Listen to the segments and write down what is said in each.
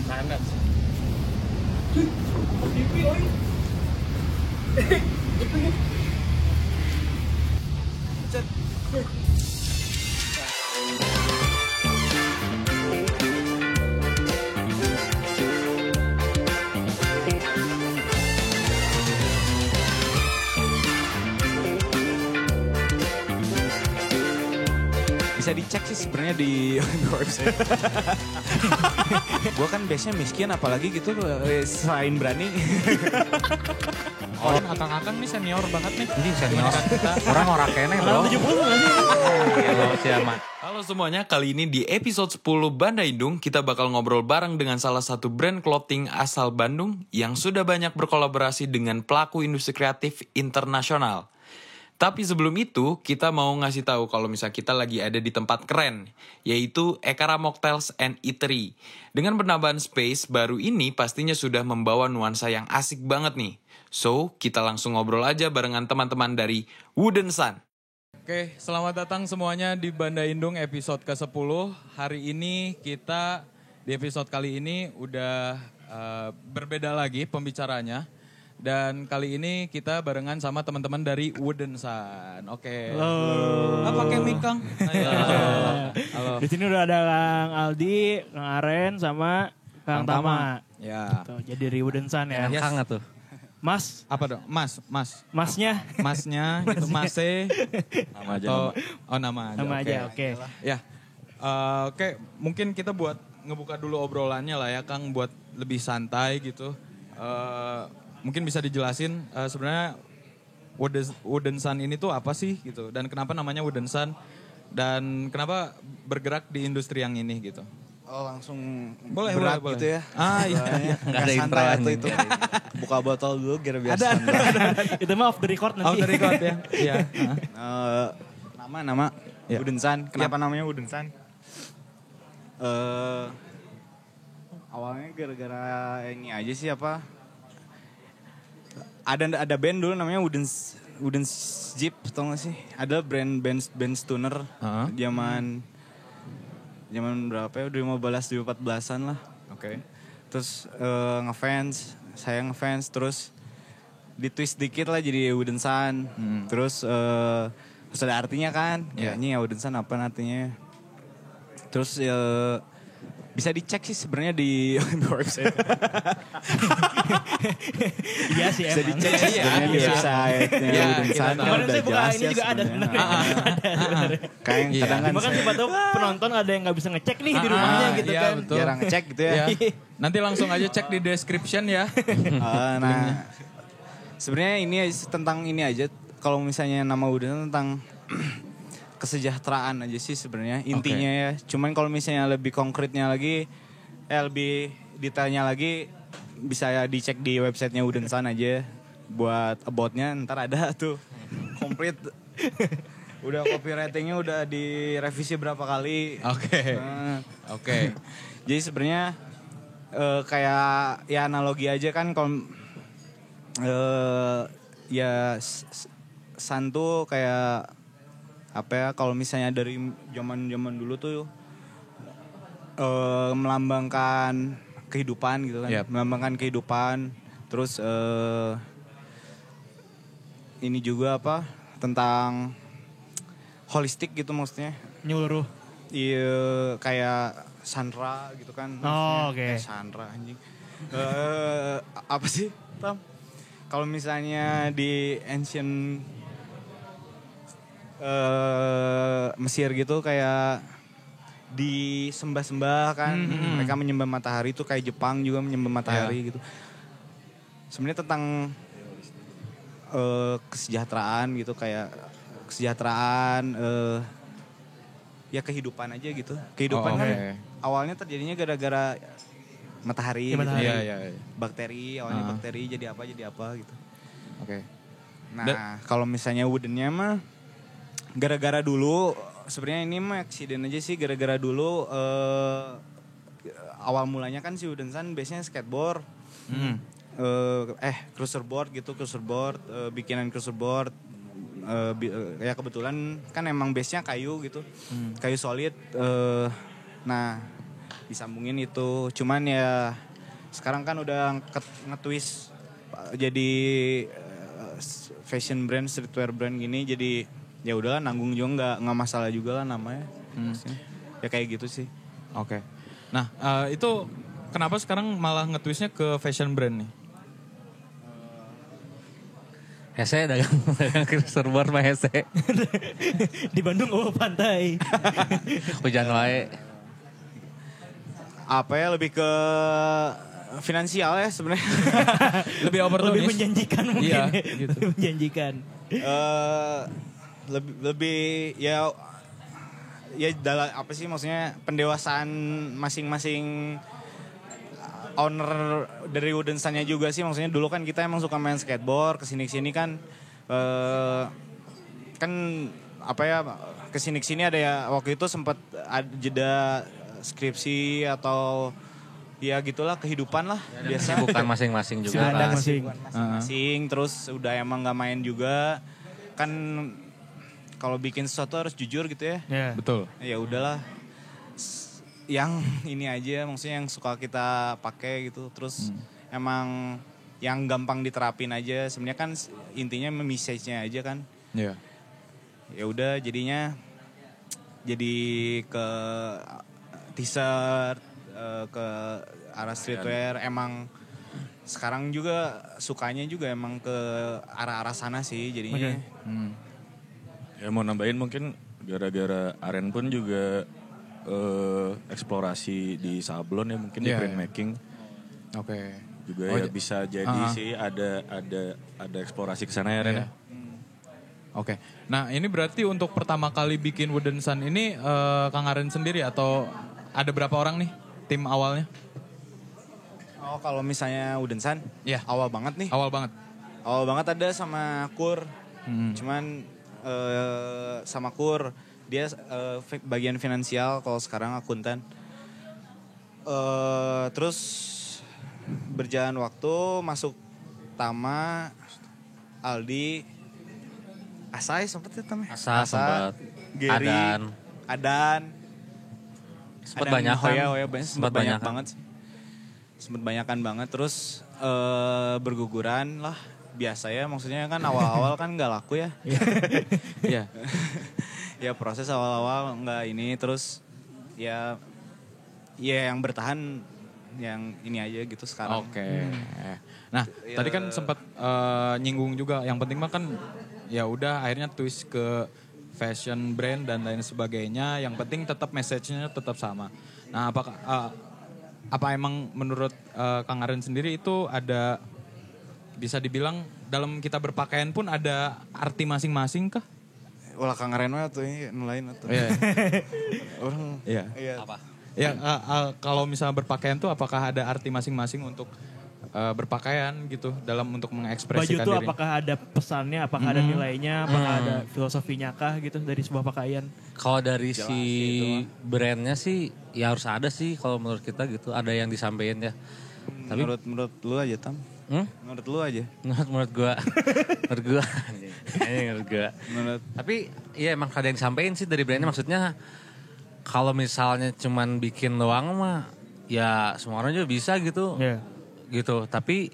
Panas. Pipi oi. Cet. Bisa dicek sih sebenarnya di website. Gua kan biasanya miskin apalagi gitu selain berani. Oh, akang-akang nih senior banget nih. Ini senior kita. orang kene bro. 70 nggak sih? Halo siamat. Halo semuanya, kali ini di episode 10 Banda Indung kita bakal ngobrol bareng dengan salah satu brand clothing asal Bandung yang sudah banyak berkolaborasi dengan pelaku industri kreatif internasional. Tapi sebelum itu, kita mau ngasih tahu kalau misalnya kita lagi ada di tempat keren, yaitu Ekara Mocktails and Eatery. Dengan penambahan space baru ini pastinya sudah membawa nuansa yang asik banget nih. So, kita langsung ngobrol aja barengan teman-teman dari Wooden Sun. Oke, selamat datang semuanya di Banda Indung episode ke-10. Hari ini kita, di episode kali ini udah berbeda lagi pembicaranya. Dan kali ini kita barengan sama teman-teman dari Wooden Sun. Oke. Halo. Pakai mic, Kang? Halo. Di sini udah ada Kang Aldi, Kang Aren, sama Kang Tama. Ya. Tuh, jadi dari Wooden Sun ya. Yes. Kang tuh. Mas, Apa dong? masnya. Masnya gitu, Mase. Nama aja Atau, nama. oh nama aja. Nama Oke. aja, oke. Ya. Oke, mungkin kita buat ngebuka dulu obrolannya lah ya, Kang, buat lebih santai gitu. Mungkin bisa dijelasin sebenarnya Wooden Sun ini tuh apa sih gitu, dan kenapa namanya Wooden Sun, dan kenapa bergerak di industri yang ini gitu. Oh langsung Boleh, berat boleh. gitu ya. Iya. Nggak ada santai introan atau nih. itu. Buka botol dulu biar biasa. Itu mah off the record nanti. Out the record ya. Iya. Nama Ya. Wooden Sun. Kenapa namanya Wooden Sun? Awalnya gara-gara ini aja sih apa? Ada band dulu namanya Wooden Jeep, tau gak sih? Ada band stoner zaman berapa ya? Udah 15-14an lah. Oke. Terus saya ngefans, terus ditwist dikit lah jadi Wooden Sun. Terus ada artinya kan, kayaknya ya Wooden Sun apa artinya. Terus bisa dicek sih sebenarnya di website. Iya sih Bisa emang. dicek sih sebenarnya di website-nya Iya, Wooden kita Sun. tahu. Kemarin Udah saya buka jelas ini ya juga ada sebenarnya. sebenarnya. Kayak Iya. kadang kan Cuma kan siapa tahu penonton ada yang nggak bisa ngecek nih di rumahnya gitu iya, kan. betul. jarang ngecek gitu ya. Ya. Nanti langsung aja cek di description ya. Nah, sebenarnya ini tentang ini aja. Kalau misalnya nama Wooden Sun tentang kesejahteraan aja sih sebenarnya intinya ya. Cuman kalau misalnya lebih konkretnya lagi, lebih detailnya lagi bisa ya dicek di websitenya Wooden Sun aja. Buat about-nya ntar ada tuh komplit. Udah copywriting-nya udah direvisi berapa kali. Oke. Oke. Jadi sebenarnya kayak ya analogi aja kan kalau ya Sun tuh kayak apa ya, kalau misalnya dari zaman dulu tuh melambangkan kehidupan gitu kan. Yep. Melambangkan kehidupan. Terus ini juga apa tentang holistik gitu maksudnya. Nyuruh. Iya kayak Sandra gitu kan. Oh, oke. Sandra anjing. Apa sih, Tam? Kalau misalnya di ancient Mesir gitu kayak disembah-sembah kan. Mereka menyembah matahari itu kayak Jepang juga menyembah matahari gitu. Sebenarnya tentang kesejahteraan gitu, kayak kesejahteraan ya kehidupan aja gitu. Kehidupan kan awalnya terjadinya gara-gara matahari, Ya, matahari. gitu. Iya. Bakteri, awalnya bakteri jadi apa gitu. Oke. Nah, kalau misalnya woodennya mah gara-gara dulu sebenarnya ini mah accident aja sih, gara-gara dulu awal mulanya kan si Wooden Sun biasanya skateboard. Cruiser board, bikinan cruiser board. Ya kebetulan kan emang base-nya kayu gitu. Kayu solid. Nah, disambungin itu. Cuman ya sekarang kan udah nge-twist jadi fashion brand, streetwear brand gini, jadi ya udahlah nanggung juga nggak masalah juga lah namanya. Ya kayak gitu sih. Oke. Nah, itu kenapa sekarang malah nge-twistnya ke fashion brand nih? Hese dagang server mah hese. Di Bandung pantai. Hujan wae. Apa ya, lebih ke finansial ya sebenarnya. Lebih opportunis. Lebih menjanjikan mungkin. Iya, Ya. gitu. Lebih menjanjikan. Lebih ya dalam apa sih maksudnya pendewasaan masing-masing owner dari Wooden Sun-nya juga sih. Maksudnya dulu kan kita emang suka main skateboard, kesini-kesini kan kan apa ya, kesini-kesini ada ya, waktu itu sempat ada jeda skripsi atau ya gitulah, kehidupan lah biasa. Bukan masing-masing juga Ada kan. Masing-masing, terus udah emang gak main juga kan, kalau bikin sesuatu harus jujur gitu ya. Ya. Betul. Ya udahlah, yang ini aja maksudnya yang suka kita pakai gitu, terus emang yang gampang diterapin aja. Sebenarnya kan intinya message-nya aja kan. Iya. Ya udah jadinya jadi ke t-shirt, ke arah streetwear. Emang sekarang juga sukanya juga emang ke arah-arah sana sih jadinya. Ya mau nambahin mungkin gara-gara Aren pun juga eksplorasi di sablon ya, mungkin di Iya, printmaking Oke. juga Oh, ya bisa jadi sih ada eksplorasi ke sana ya Ren. Iya. Oke. Nah, ini berarti untuk pertama kali bikin Wooden Sun ini Kang Aren sendiri atau ada berapa orang nih tim awalnya? Oh kalau misalnya Wooden Sun, Iya. awal banget nih. Awal banget. Awal banget ada sama Kur. Cuman sama Kur dia bagian finansial, kalau sekarang akuntan. Terus berjalan waktu masuk Tama, Aldi, Asai sempet ya Tama? Asa sempet. Gary, Adan. Sempet Adan banyak kan. Hoya sempet banyak banyakan. banget sih. Sempet banyakan banget, terus berguguran lah. Biasa ya, maksudnya kan awal-awal kan gak laku ya. Iya. Ya proses awal-awal nggak ini, terus ya yang bertahan yang ini aja gitu sekarang. Oke. Nah, tadi kan sempat nyinggung juga, yang penting mah kan ya udah akhirnya twist ke fashion brand dan lain sebagainya. Yang penting tetap message-nya tetap sama. Nah, apakah apa emang menurut Kang Aren sendiri itu ada, bisa dibilang dalam kita berpakaian pun ada arti masing-masing kah? Ulah Kang Aren tuh ini nulain atau. Iya. Orang Iya. Apa? Ya, kalau misalnya berpakaian tuh apakah ada arti masing-masing untuk berpakaian gitu dalam untuk Baju mengekspresikan tuh diri? apakah ada pesannya, apakah ada nilainya, apakah ada filosofinya kah gitu dari sebuah pakaian? Kalau dari si brandnya sih ya harus ada sih kalau menurut kita gitu, ada yang disampaikan ya. Tapi menurut lu aja Tam. Menurut lu aja. menurut gua menurut gua. Tapi iya emang ada yang disampaikan sih dari brandnya, maksudnya kalau misalnya cuman bikin doang mah ya semua orang juga bisa gitu. Iya. Gitu. Tapi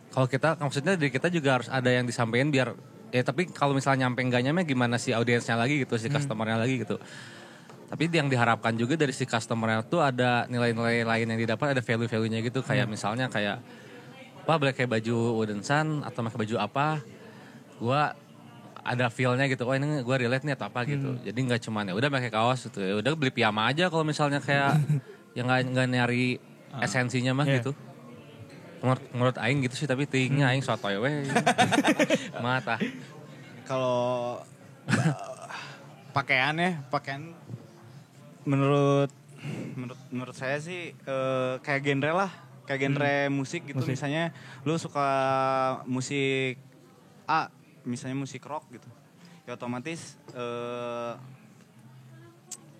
kalau kita maksudnya dari kita juga harus ada yang disampaikan biar ya, tapi kalau misalnya nyampe enggaknya mah gimana si audiensnya lagi gitu, si customernya lagi gitu. Tapi yang diharapkan juga dari si customernya tuh ada nilai-nilai lain yang didapat, ada value-value-nya gitu. Kayak misalnya kayak, wah boleh kayak baju Wooden Sun atau pakai baju apa, gua ada feel-nya gitu. Oh ini gue relate nih atau apa gitu. Jadi nggak cuman ya udah pakai kaos gitu. Ya udah beli piyama aja kalau misalnya kayak yang nggak nyari esensinya mah gitu. Menurut aing gitu sih, tapi tingnya aing sotoy we. Mata. Kalau pakaian menurut saya sih kayak genre lah, kayak genre musik gitu. Misalnya lu suka musik A, misalnya musik rock gitu, ya otomatis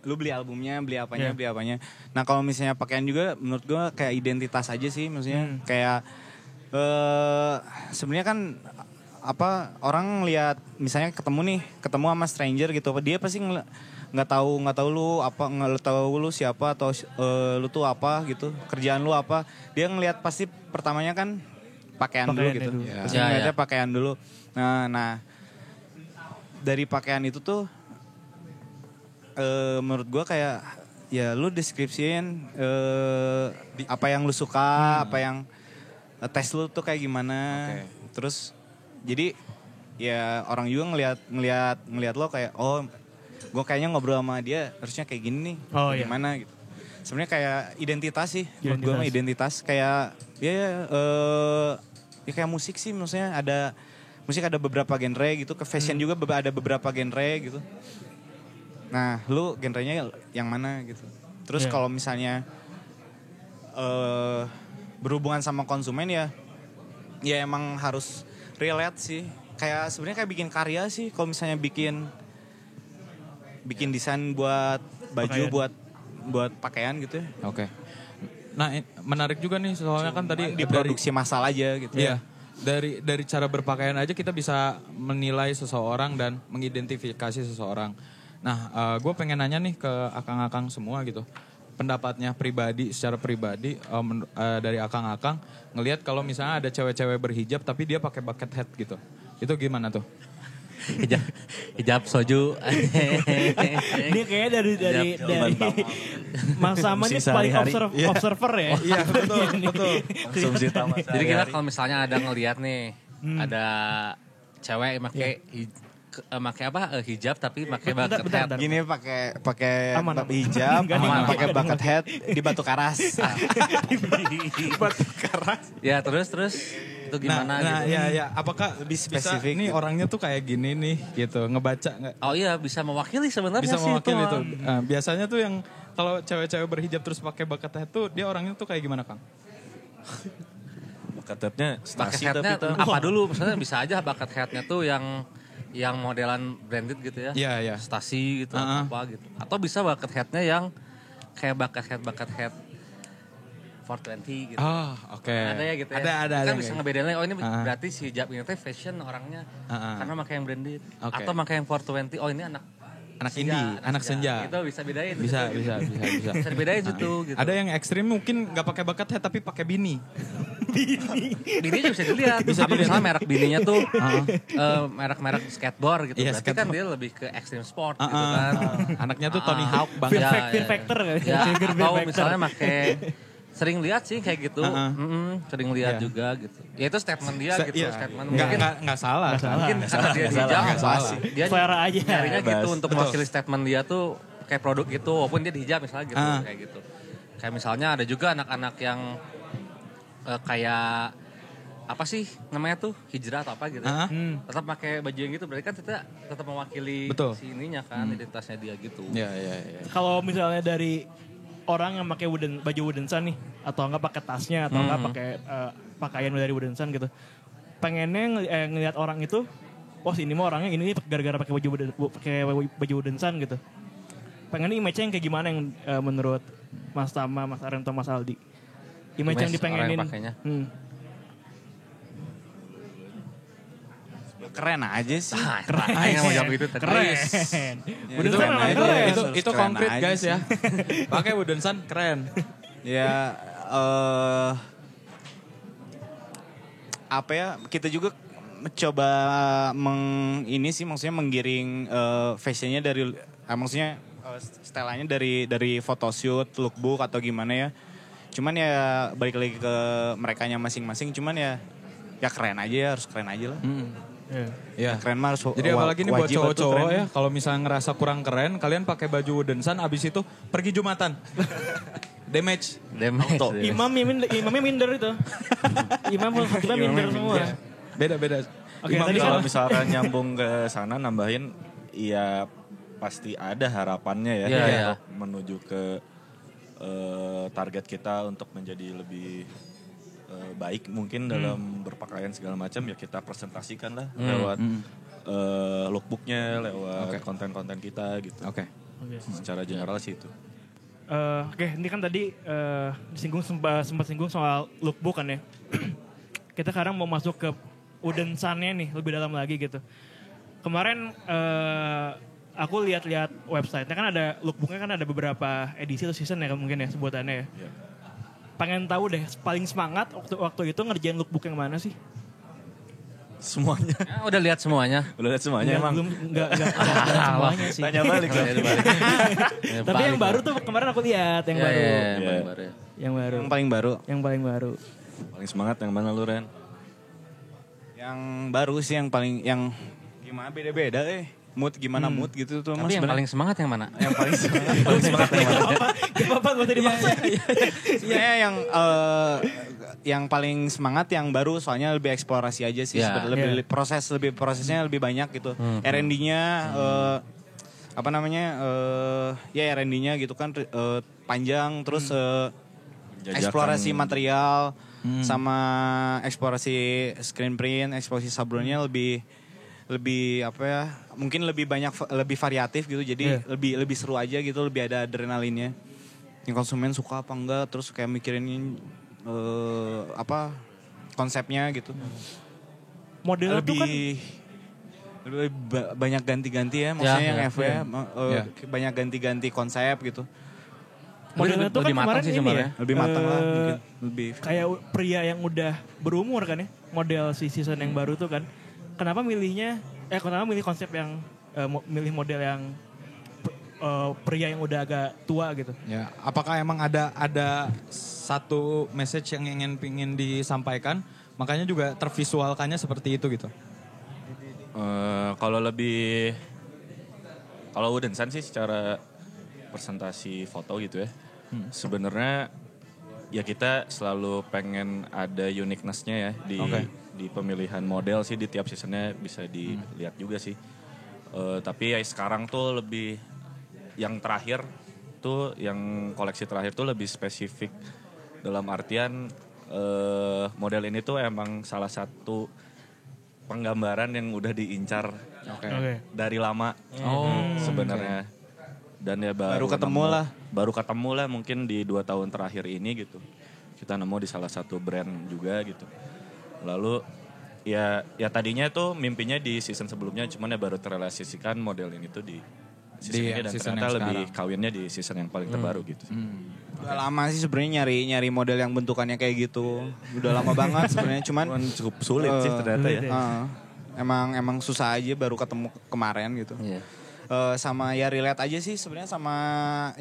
lu beli albumnya, beli apanya. Nah kalau misalnya pakaian juga menurut gue kayak identitas aja sih, maksudnya kayak sebenarnya kan apa, orang lihat misalnya ketemu sama stranger gitu, dia pasti nggak tahu lu apa, nggak tahu lu siapa atau lu tuh apa gitu, kerjaan lu apa. Dia ngelihat pasti pertamanya kan pakaian dulu gitu. Pasti ngeliatnya pakaian dulu. Nah dari pakaian itu tuh menurut gua kayak ya lu deskripsiin apa yang lu suka, apa yang tes lu tuh kayak gimana. Terus jadi ya orang juga ngelihat lo kayak gue kayaknya ngobrol sama dia harusnya kayak gini nih, gimana gitu. Sebenarnya kayak identitas sih, menurut gue mah identitas kayak ya kayak musik sih, maksudnya musik ada beberapa genre gitu, ke fashion juga ada beberapa genre gitu. Nah, lu genrenya yang mana gitu. Terus kalau misalnya berhubungan sama konsumen ya emang harus relate sih. Kayak sebenarnya kayak bikin karya sih, kalau misalnya bikin desain buat baju, buat pakaian gitu ya. Oke. Nah, menarik juga nih soalnya kan tadi diproduksi massal aja gitu. Iya. Dari cara berpakaian aja kita bisa menilai seseorang dan mengidentifikasi seseorang. Nah, gue pengen nanya nih ke akang-akang semua gitu. Pendapatnya secara pribadi dari akang-akang ngelihat kalau misalnya ada cewek-cewek berhijab tapi dia pakai bucket hat gitu. Itu gimana tuh? Hijab soju. Dia kayaknya dari Mas Sama ini paling observer ya. Iya, betul. Jadi kita kalau misalnya ada ngelihat nih, ada cewek pakai hijab tapi pakai bucket hat. Gini pakai hijab, pakai bucket hat di Batu Karas. Batu Karas. Ya terus itu gimana gitu. Ya. Apakah lebih spesifik? Nih orangnya tuh kayak gini nih gitu, ngebaca nggak? Oh iya, bisa mewakili sebenarnya bisa sih mewakili itu. Nah, biasanya tuh yang kalau cewek-cewek berhijab terus pakai bucket hat tuh dia orangnya tuh kayak gimana, Kang? Bucket hatnya Stasi Bucket hatnya tapi apa dulu? Misalnya bisa aja bucket hatnya tuh yang modelan branded gitu ya. Iya. Stasi gitu apa gitu. Atau bisa bucket hatnya yang kayak bucket hat 420 gitu. Oke. Ada ya gitu ya. Ada. Kan bisa ngebedain lagi, ini berarti si hijab ini teh fashion orangnya. Karena pakai yang branded. Atau pakai yang 420, ini anak indie, anak senja. Itu bisa bedain. Bisa. Bisa dibedain gitu. Ada yang ekstrim mungkin nggak pakai bucket hat tapi pakai bini. Bininya bisa dilihat. Apa misalnya merek bininya tuh merek-merek skateboard gitu. Iya, Berarti kan dia lebih ke extreme sport gitu kan. Anaknya tuh Tony Hawk Fear banget. Factor kan? Ya, atau misalnya pakai sering lihat sih kayak gitu. Sering lihat juga gitu. Ya itu statement dia gitu. Statement mungkin Nggak salah. mungkin karena dia hijab. Dia Selera aja. nyarinya gitu untuk mewakili statement dia tuh kayak produk gitu. Walaupun dia dihijab misalnya gitu. Kayak gitu. Kayak misalnya ada juga anak-anak yang kayak apa sih namanya tuh hijrah atau apa gitu. Tetap pakai baju yang gitu berarti kan tetap mewakili si ininya kan, identitasnya dia gitu. Iya. Kalau misalnya dari orang yang pakai baju wooden sun nih, atau enggak pakai tasnya, atau enggak pakai pakaian dari wooden sun gitu, pengennya ngelihat orang itu, ini mah orangnya ini gara-gara pakai baju wooden sun gitu. Pengennya image-nya yang kayak gimana yang menurut Mas Tama, Mas Aren, atau Mas Aldi? Image yang dipengenin. Keren aja sih. Keren. Yang mau jawab itu tadi. Keren. Wooden sun memang keren. Itu konkret guys ya. Pakai wooden sun keren. Ya apa ya, kita juga coba maksudnya menggiring fashionnya dari maksudnya stylenya dari photoshoot, lookbook atau gimana ya. Cuman ya balik lagi ke merekanya masing-masing, cuman ya keren aja ya, harus keren aja lah. Ya. Keren mah harus. Jadi apalagi nih buat cowok-cowok ya, kalau misalnya ngerasa kurang keren, kalian pakai baju wooden sun, abis itu pergi Jumatan. Damage. Imamnya minder itu. Imam minder semua. Beda. Oke, Imam tadi kalau kan misalkan nyambung ke sana nambahin, ya pasti ada harapannya ya, Iya. menuju ke target kita untuk menjadi lebih baik mungkin dalam berpakaian segala macam, ya kita presentasikan lah lewat lookbooknya, lewat konten-konten kita gitu. Oke. Secara general sih itu. Oke, ini kan tadi sempat singgung soal lookbook kan ya. Kita sekarang mau masuk ke wooden sun-nya nih, lebih dalam lagi gitu. Kemarin aku lihat-lihat website-nya kan ada lookbooknya kan ada beberapa edisi atau season ya mungkin ya sebutannya ya. Iya. Pengen tahu deh paling semangat waktu itu ngerjain lookbook yang mana sih? Semuanya. Ya, udah lihat semuanya. Udah lihat semuanya emang. Belum enggak semuanya sih. Tanya balik. Tapi yang baru tuh kemarin aku lihat yang baru. Iya. Yang baru. Yang paling baru. Yang paling baru. Paling semangat yang mana lu, Ren? Yang baru sih yang paling yang gimana beda-beda mood gimana mood gitu tuh Tapi Mas. yang paling semangat yang mana? Yang paling semangat. Paling semangat yang mana? Gak apa-apa gak usah dipaksa. Sebenarnya yang paling semangat yang baru soalnya lebih eksplorasi aja sih. Ya. Lebih prosesnya lebih banyak gitu. R&D-nya apa namanya? Ya R&D-nya gitu kan panjang terus eksplorasi material sama eksplorasi screen print, eksplorasi sablonnya lebih apa ya? Mungkin lebih banyak lebih variatif gitu. Jadi lebih seru aja gitu, lebih ada adrenalinnya. Yang konsumen suka apa enggak terus kayak mikirin apa konsepnya gitu. Modelnya tuh kan lebih banyak ganti-ganti ya maksudnya yang FW banyak ganti-ganti konsep gitu. modelnya tuh kan lebih matang kemarin sih ini sebenarnya. ya. Lebih matang lah mungkin lebih Kayak pria yang udah berumur kan ya. Model si season yang baru tuh kan. Kenapa milih konsep yang milih model yang pria yang udah agak tua gitu. Ya, apakah emang ada satu message yang ingin disampaikan, makanya juga tervisualkannya seperti itu gitu. Kalau Wooden Sun sih secara presentasi foto gitu ya. Sebenarnya ya kita selalu pengen ada uniqueness-nya ya di pemilihan model sih di tiap seasonnya bisa dilihat juga sih. Tapi ya sekarang tuh lebih yang terakhir tuh yang koleksi terakhir tuh lebih spesifik dalam artian model ini tuh emang salah satu penggambaran yang udah diincar dari lama sebenarnya. Dan ya baru ketemu lah mungkin di 2 tahun terakhir ini gitu. Kita nemu di salah satu brand juga gitu. Lalu ya tadinya tuh mimpinya di season sebelumnya cuman ya baru terrealisasikan model ini tuh di season ini dan season ternyata yang lebih sekarang. kawinnya di season yang paling terbaru gitu. udah lama sih sebenarnya nyari model yang bentukannya kayak gitu. Udah lama banget sebenarnya cuman Cukup sulit sih ternyata ya. emang susah aja baru ketemu kemarin gitu. Sama ya relate aja sih sebenarnya sama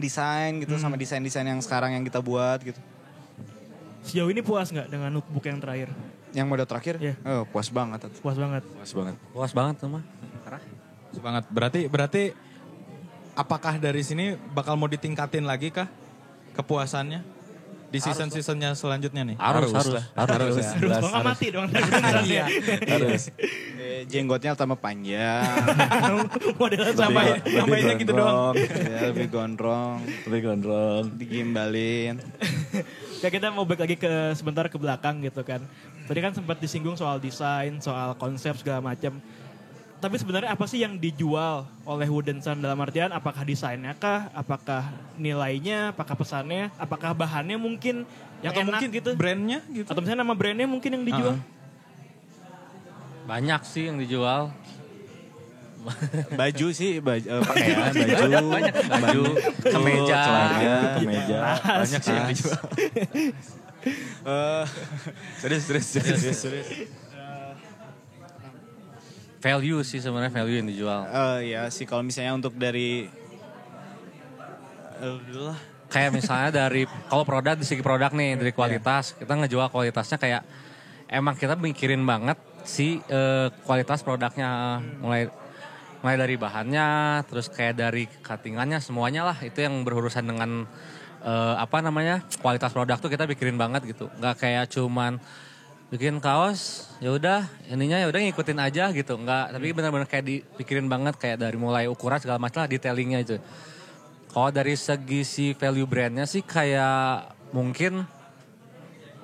desain gitu, sama desain yang sekarang yang kita buat gitu. Sejauh ini puas nggak dengan notebook yang terakhir? Yang model terakhir? Iya. Puas banget. Puas banget. Puas banget tuh mah. Puas banget. Berarti apakah dari sini bakal mau ditingkatin lagi kah kepuasannya di season-seasonnya selanjutnya nih? Harus. Harus nggak mati dong. Harus. Jenggotnya tambah panjang. Modelnya sampai gitu doang. Ya, lebih gondrong. Digimbalin. Kayak kita mau balik lagi sebentar ke belakang gitu kan. Tadi kan sempat disinggung soal desain, soal konsep segala macam. Tapi sebenarnya apa sih yang dijual oleh Wooden Sun dalam artian apakah desainnya kah, apakah nilainya, apakah pesannya, apakah bahannya mungkin yang Atau enak mungkin gitu. brandnya gitu? Atau misalnya nama brandnya mungkin yang dijual. Banyak sih yang dijual. Baju sih, pakaian, baju, Kemeja. Kemeja. Banyak sih yang dijual. Serius. Value sih sebenarnya value yang dijual. Ya sih kalau misalnya untuk dari Kayak misalnya dari kalau produk di segi produk nih dari kualitas kita ngejual kualitasnya kayak emang kita mikirin banget si kualitas produknya mulai dari bahannya terus kayak dari cuttingannya semuanya lah itu yang berurusan dengan kualitas produk tuh kita pikirin banget gitu nggak kayak cuman bikin kaos ya udah ininya ya udah ngikutin aja gitu nggak tapi benar-benar kayak dipikirin banget kayak dari mulai ukuran segala macam lah detailingnya itu. Kalau dari segi si value brandnya sih kayak mungkin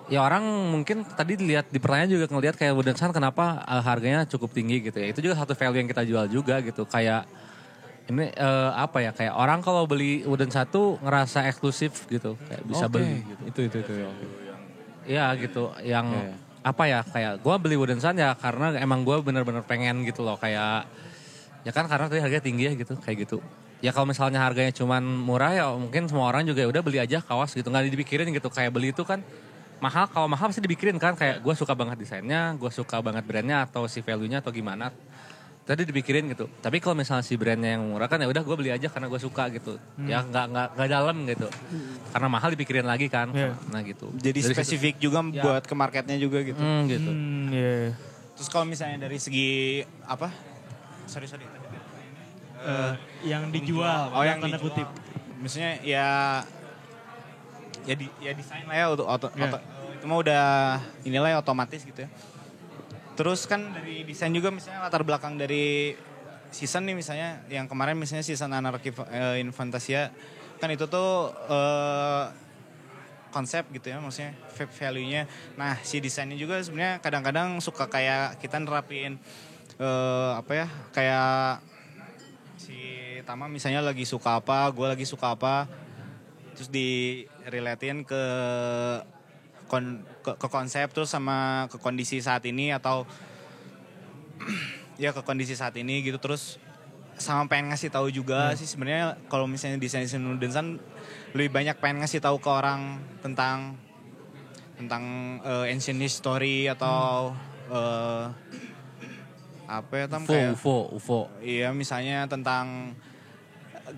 ya orang mungkin tadi dilihat di pertanyaan juga ngelihat kayak Wooden Sun kenapa harganya cukup tinggi gitu ya. Itu juga satu value yang kita jual juga gitu. Kayak ini kayak orang kalau beli Wooden Sun tuh ngerasa eksklusif gitu. Kayak bisa beli gitu. Itu. Iya gitu yang kayak gue beli Wooden Sun ya karena emang gue bener-bener pengen gitu loh kayak Ya kan karena tadi harganya tinggi ya gitu, kayak gitu. Ya kalau misalnya harganya cuman murah ya mungkin semua orang juga udah beli aja kaos gitu. Nggak dipikirin gitu, kayak beli itu kan mahal. Kalau mahal pasti dipikirin kan, kayak gue suka banget desainnya, gue suka banget brandnya atau si value-nya atau gimana. Tadi dipikirin gitu. Tapi kalau misalnya si brandnya yang murah kan ya udah gue beli aja karena gue suka gitu. Ya nggak dalam gitu. Karena mahal dipikirin lagi kan. Nah gitu. Jadi dari spesifik juga buat ke marketnya juga gitu. gitu. Iya. Terus kalau misalnya dari segi apa? Sorry. Yang dijual, Oh yang tanda dijual. kutip. Maksudnya ya desain lah ya itu mah udah inilah ya otomatis gitu ya. Terus kan dari desain juga misalnya latar belakang dari season nih misalnya yang kemarin misalnya season Anarchy in Fantasia kan itu tuh konsep gitu ya maksudnya value-nya. Nah si desainnya juga sebenarnya kadang-kadang suka kayak kita nerapin kayak si Tama misalnya lagi suka apa, gue lagi suka apa, terus direlatin ke konsep terus sama ke kondisi saat ini atau ya ke kondisi saat ini gitu, terus sama pengen ngasih tahu juga sih sebenarnya kalau misalnya desain Udensan lebih banyak pengen ngasih tahu ke orang tentang ancient history atau apa ya kayak UFO. Iya misalnya tentang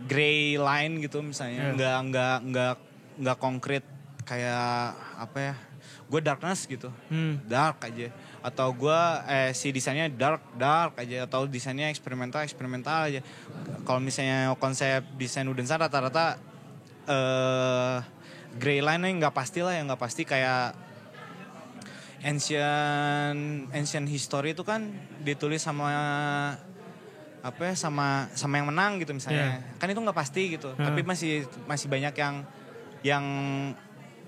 gray line gitu misalnya nggak konkret kayak apa ya, gue darkness gitu, dark aja, atau gue si desainnya dark aja, atau desainnya eksperimental aja. Kalau misalnya konsep desain Udensan rata-rata gray line-nya nggak pasti kayak ancient history itu kan ditulis sama apa ya sama yang menang gitu misalnya. Kan itu nggak pasti gitu. Tapi masih banyak yang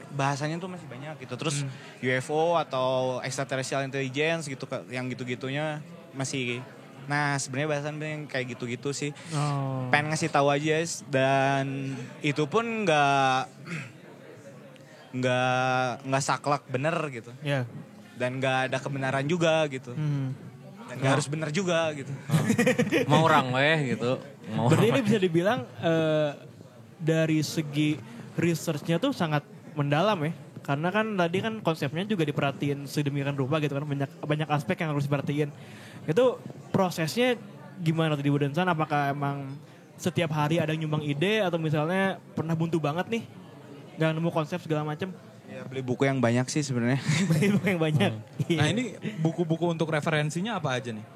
bahasanya tuh masih banyak gitu. Terus UFO atau extraterrestrial intelligence gitu, yang gitu-gitunya masih. Nah sebenarnya bahasan yang kayak gitu-gitu sih. Pengen ngasih tahu aja, dan itu pun nggak saklek bener gitu. Dan nggak ada kebenaran juga gitu. Dan nggak harus bener juga gitu. Mau orang gitu. Berarti ini bisa dibilang dari segi researchnya tuh sangat mendalam ya. Karena kan tadi kan konsepnya juga diperhatiin sedemikian rupa gitu kan. Banyak aspek yang harus diperhatiin. Itu prosesnya gimana tuh di Udensan? Apakah emang setiap hari ada yang nyumbang ide atau misalnya pernah buntu banget nih? Gak nemu konsep segala macam? Ya beli buku yang banyak sih sebenarnya. Beli buku yang banyak. Nah ini buku-buku untuk referensinya apa aja nih?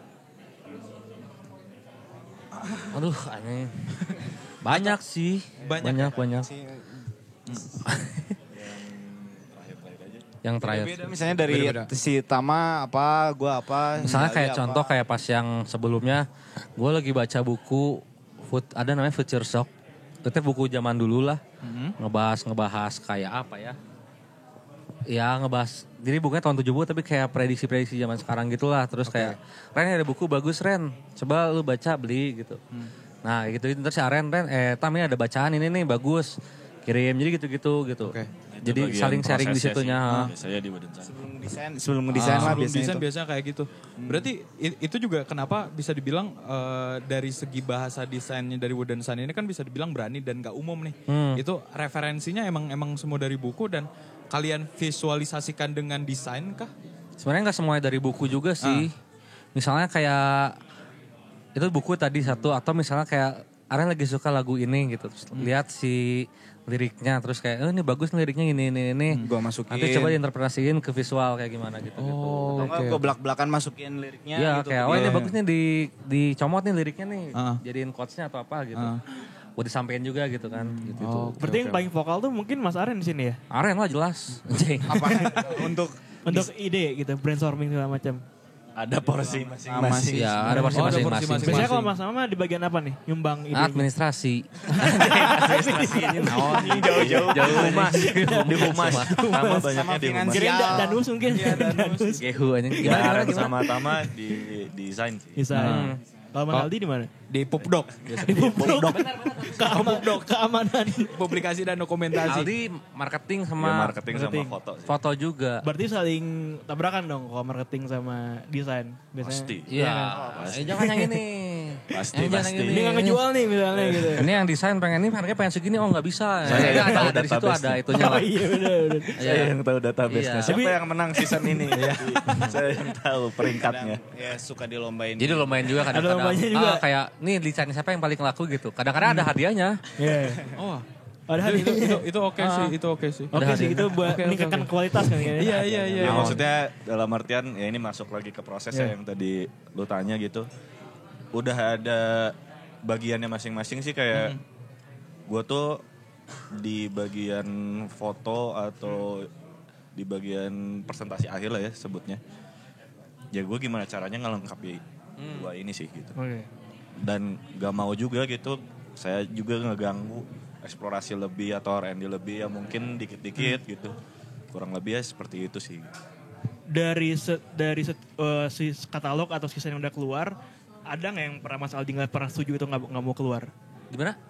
Aduh aneh. Banyak sih. Banyak. Yang terakhir. Beda misalnya dari si Tama apa, gue apa. Misalnya kayak apa. contoh kayak pas yang sebelumnya, gue lagi baca buku ada namanya Future Shock. Itu buku zaman dulu lah, ngebahas kayak apa ya? Ya ngebahas, jadi bukunya tahun 70 tapi kayak prediksi-prediksi zaman sekarang gitulah. Terus kayak, Ren ada buku bagus Ren, coba lu baca beli gitu. Nah gitu, terus si Ren, Tam ini ada bacaan ini nih bagus, kirim, jadi gitu. Jadi saling sharing di situnya. Saya di Udensan. Sebelum ngedesain lah biasanya kayak gitu. Berarti itu juga kenapa bisa dibilang dari segi bahasa desainnya dari Udensan ini kan bisa dibilang berani dan gak umum nih. Itu referensinya emang semua dari buku dan kalian visualisasikan dengan desain kah? Sebenarnya gak semuanya dari buku juga sih. Misalnya kayak itu buku tadi satu, atau misalnya kayak Aren lagi suka lagu ini gitu. Terus lihat si liriknya, terus kayak ini bagus nih liriknya ini. Gue masukin. Nanti coba diinterpretasiin ke visual kayak gimana gitu. Gue belak-belakan masukin liriknya Iya gitu. kayak ini bagus nih dicomot nih liriknya nih. Jadiin quotes-nya atau apa gitu. Buat disampein juga gitu kan. Gitu. Berarti yang paling vokal tuh mungkin Mas Aren di sini ya? Aren lah jelas. Apa untuk ide gitu, brainstorming segala macam. Ada porsi masing-masing. Ya ada porsi masing-masing. Biasanya kalau Mas Mama di bagian apa nih? Nyumbang ide. Administrasi. jauh-jauh Di humas. Tama banyaknya di humas. Kirain Danus mungkin. Danus. Gehu aja. Gimana sama Tama di desain sih. Bisa. Kalau Mas Aldi di mana? Di Pupdok. Di Pupdok. Keamanan. Publikasi dan dokumentasi. Aldi marketing Ya, sama marketing sama foto sih. foto juga. Berarti saling tabrakan dong kalau marketing sama desain biasanya. Pasti. Iya. Jangan yang ini. Pasti, Yang jangan pasti. yang Ini nggak ngejual nih misalnya gitu. Ini yang desain pengen ini harganya pengen segini, oh nggak bisa. Saya yang tahu Dari situ database-nya. ada itunya Oh lah. iya benar. Saya yang tahu database-nya. Iya. Siapa yang menang season ini? Saya yang tahu peringkatnya. Ya suka dilombain. Jadi lumayan juga kadang-kadang. Ada lombanya juga. Kayak nih desain siapa yang paling laku gitu. Kadang-kadang ada hadiahnya. Iya. Oh, Ada hadiah. itu oke sih, itu oke sih. Oke sih itu buat Oke, meningkatkan oke. kualitas kan kayaknya. Iya. Ya, maksudnya dalam artian ya ini masuk lagi ke prosesnya yang tadi lu tanya gitu. Udah ada bagiannya masing-masing sih kayak gue tuh di bagian foto atau di bagian presentasi akhir lah ya sebutnya. Ya gue gimana caranya ngelengkapi dua ini sih gitu. Oke. Dan gak mau juga gitu saya juga ngeganggu eksplorasi lebih atau R&D lebih ya mungkin dikit-dikit gitu. Kurang lebih ya seperti itu sih. Dari si katalog atau season yang udah keluar, ada nggak yang pernah Mas Aldi nggak pernah setuju itu nggak mau keluar? Gimana?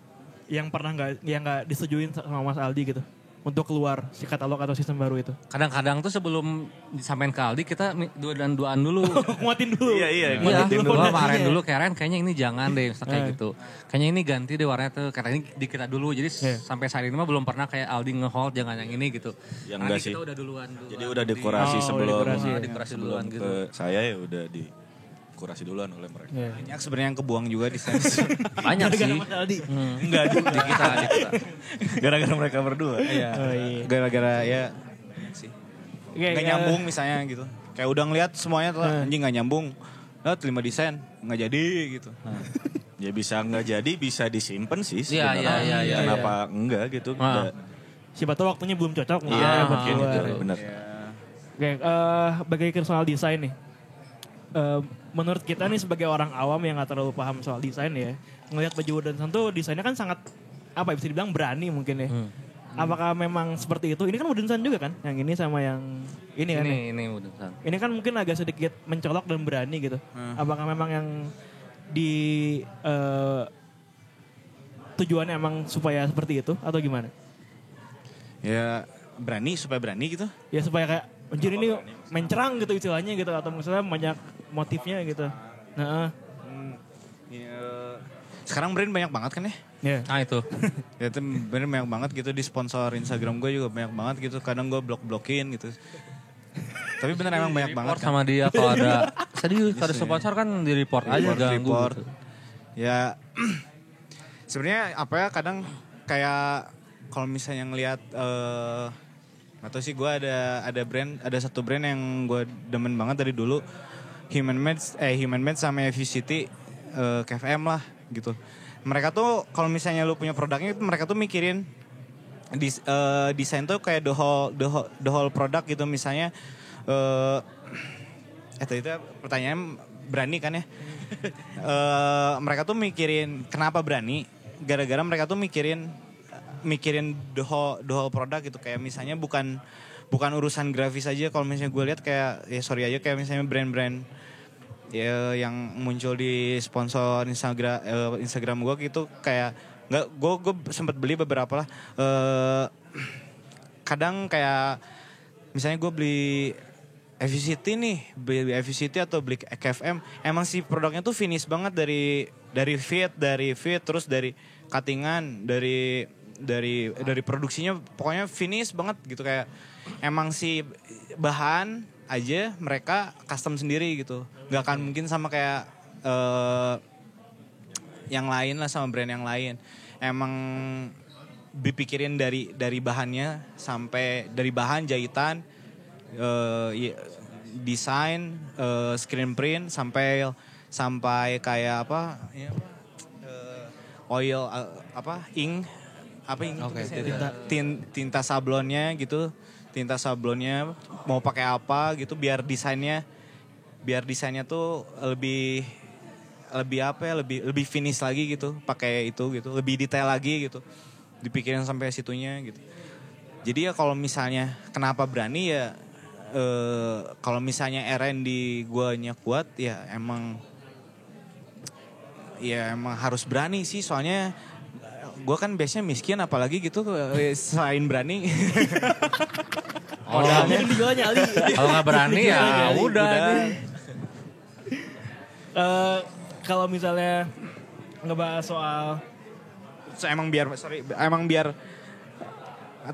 Yang pernah nggak disetujuin sama Mas Aldi gitu untuk keluar si katalog atau sistem baru itu? Kadang-kadang tuh sebelum disampaikan ke Aldi kita duaan dulu. Nguatin dulu. Iya, Iya, Nguatin dulu. gua fondasinya. kemarin dulu Karen kayaknya ini jangan deh misalnya kayak gitu. Kayaknya ini ganti deh warnanya tuh karena ini di kita dulu. Jadi sampai saat ini mah belum pernah kayak Aldi nge-hold jangan yang ini gitu. Ya Karena enggak sih. kita udah duluan. Jadi udah dekorasi Oh, sebelum dekorasi. Dekorasi sebelum duluan ke gitu. saya ya udah dikurasi duluan oleh mereka. Iya. Banyak sebenarnya yang kebuang juga di sana. Banyak Gara-gara sih. Mas Aldi. Enggak juga. Di kita. Gara-gara mereka berdua. Iya. Oh iya. Gara-gara ya sih. Oke, Nggak nyambung misalnya gitu. Kayak udah ngeliat semuanya tuh anjing nggak nyambung. Nah, terima desain nggak jadi gitu. Ya bisa enggak jadi bisa disimpan sih Iya, sebenarnya. iya. Kenapa enggak gitu? Ah. Siapa tahu waktunya belum cocok. Iya, buat mungkin keluar. itu benar. Oke, bagi soal desain nih. Menurut kita nih sebagai orang awam yang gak terlalu paham soal desain ya, ngelihat baju Woodensan tuh desainnya kan sangat apa ya, bisa dibilang berani mungkin ya. Apakah memang seperti itu? Ini kan Woodensan juga kan, yang ini sama yang ini kan. ya? Ini udah. Ini kan mungkin agak sedikit mencolok dan berani gitu. Apakah memang yang di tujuannya emang supaya seperti itu atau gimana? Ya berani supaya berani gitu. Ya supaya kayak anjir ini mencerang gitu istilahnya gitu atau misalnya banyak motifnya gitu. Nah, Ya, sekarang brand banyak banget kan ya. ya. Nah itu. Ya itu brand banyak banget gitu di sponsor Instagram gue juga banyak banget gitu. Kadang gue blok-blokin gitu. Tapi bener emang banyak banget Report kan. sama dia kalau ada serius kalau ada sponsor kan di report aja ganggu. Report. Gitu. Ya sebenarnya apa ya kadang kayak kalau misalnya ngelihat atau sih gue ada satu brand yang gue demen banget dari dulu Human Made sama FUCT KFM lah gitu. Mereka tuh kalau misalnya lu punya produknya itu mereka tuh mikirin desain tuh kayak the whole product gitu misalnya itu pertanyaan berani kan ya. Mereka tuh mikirin kenapa berani gara-gara mereka tuh mikirin the whole product gitu kayak misalnya bukan urusan grafis aja kalau misalnya gue lihat kayak ya sorry aja kayak misalnya brand-brand ya yang muncul di sponsor Instagram gue gitu kayak nggak gue sempat beli beberapa lah kadang kayak misalnya gue beli FUCT nih beli FUCT atau beli KFM emang si produknya tuh finish banget dari fit terus dari cuttingan dari produksinya pokoknya finish banget gitu kayak emang si bahan aja mereka custom sendiri gitu nggak akan mungkin sama kayak yang lain lah sama brand yang lain emang dipikirin dari bahannya sampai dari bahan jahitan desain screen print sampai kayak apa ya, oil ink tinta sablonnya gitu tinta sablonnya mau pakai apa gitu biar desainnya tuh lebih apa ya lebih finish lagi gitu pakai itu gitu lebih detail lagi gitu dipikirin sampai situnya gitu jadi ya kalau misalnya kenapa berani ya kalau misalnya R&D guanya kuat ya emang harus berani sih soalnya gue kan biasanya miskin apalagi gitu selain berani. Yang dijualnya Ali. Kalau nggak berani ya udah. Kalau misalnya ngebahas soal emang biar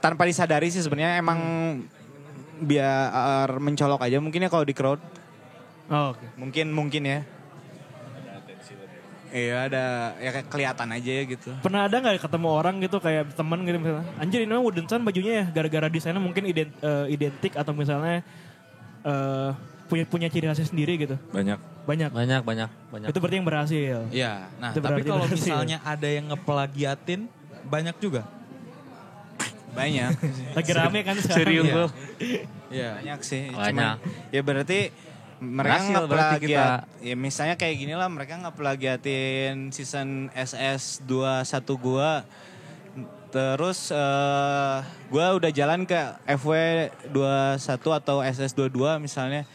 tanpa disadari sih sebenarnya emang biar mencolok aja mungkin ya kalau di crowd. oh, oke. Mungkin ya. Iya ada ya kayak kelihatan aja ya gitu. Pernah ada nggak ketemu orang gitu kayak teman gitu misalnya, anjir ini mah Wooden Sun bajunya ya gara-gara desainnya mungkin identik atau misalnya punya ciri khasnya sendiri gitu. Banyak. Banyak. Itu berarti yang berhasil. Iya. Nah, Itu tapi berarti kalau berhasil. misalnya ada yang ngeplagiatin, banyak juga. Banyak. Lagi rame kan sekarang. Serius Iya. bro. Iya. Banyak sih. Banyak. Cuman, ya berarti mereka Berhasil berarti ngeplagiat. Ya misalnya kayak gini lah mereka ngeplagiatin season SS21 gua. Terus gua udah jalan ke FW21 atau SS22 misalnya.